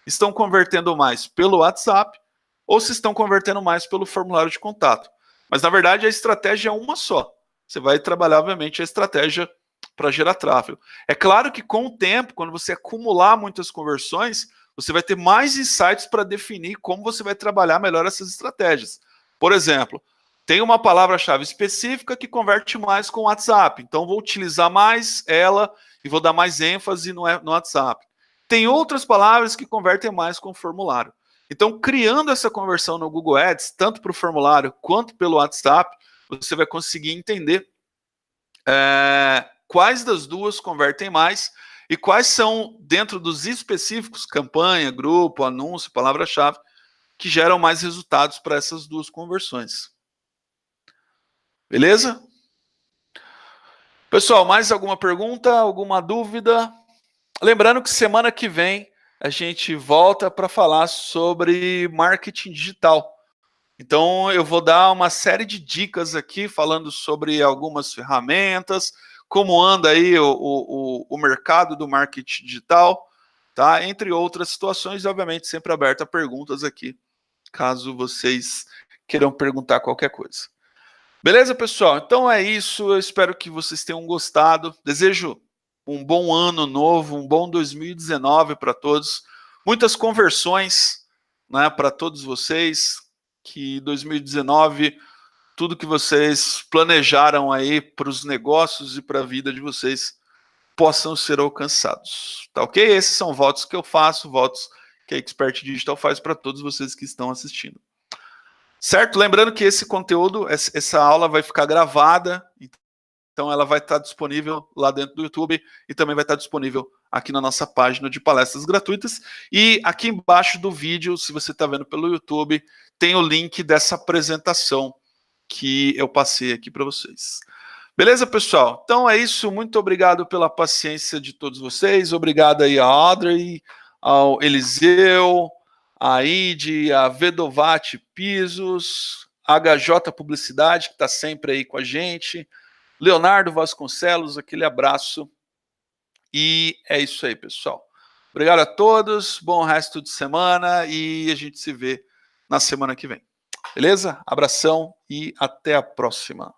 estão convertendo mais pelo WhatsApp ou se estão convertendo mais pelo formulário de contato. Mas, na verdade, a estratégia é uma só. Você vai trabalhar, obviamente, a estratégia para gerar tráfego. É claro que, com o tempo, quando você acumular muitas conversões, você vai ter mais insights para definir como você vai trabalhar melhor essas estratégias. Por exemplo, tem uma palavra-chave específica que converte mais com o WhatsApp. Então, vou utilizar mais ela e vou dar mais ênfase no WhatsApp. Tem outras palavras que convertem mais com o formulário. Então, criando essa conversão no Google Ads, tanto para o formulário quanto pelo WhatsApp, você vai conseguir entender quais das 2 convertem mais e quais são, dentro dos específicos, campanha, grupo, anúncio, palavra-chave, que geram mais resultados para essas 2 conversões. Beleza? Pessoal, mais alguma pergunta, alguma dúvida? Lembrando que semana que vem a gente volta para falar sobre marketing digital. Então, eu vou dar uma série de dicas aqui, falando sobre algumas ferramentas, como anda aí o mercado do marketing digital, tá? Entre outras situações, e obviamente sempre aberto a perguntas aqui, caso vocês queiram perguntar qualquer coisa. Beleza, pessoal? Então é isso. Eu espero que vocês tenham gostado. Desejo um bom ano novo, um bom 2019 para todos. Muitas conversões, né, para todos vocês. Que 2019, tudo que vocês planejaram aí para os negócios e para a vida de vocês possam ser alcançados. Tá ok? Esses são votos que eu faço, votos que a Expert Digital faz para todos vocês que estão assistindo. Certo? Lembrando que esse conteúdo, essa aula vai ficar gravada, então ela vai estar disponível lá dentro do YouTube e também vai estar disponível aqui na nossa página de palestras gratuitas. E aqui embaixo do vídeo, se você está vendo pelo YouTube, tem o link dessa apresentação que eu passei aqui para vocês. Beleza, pessoal? Então é isso. Muito obrigado pela paciência de todos vocês. Obrigado aí a Audrey, ao Eliseu, a Ide, a Vedovati Pisos, a HJ Publicidade, que está sempre aí com a gente, Leonardo Vasconcelos, aquele abraço. E é isso aí, pessoal. Obrigado a todos, bom resto de semana e a gente se vê na semana que vem. Beleza? Abração e até a próxima.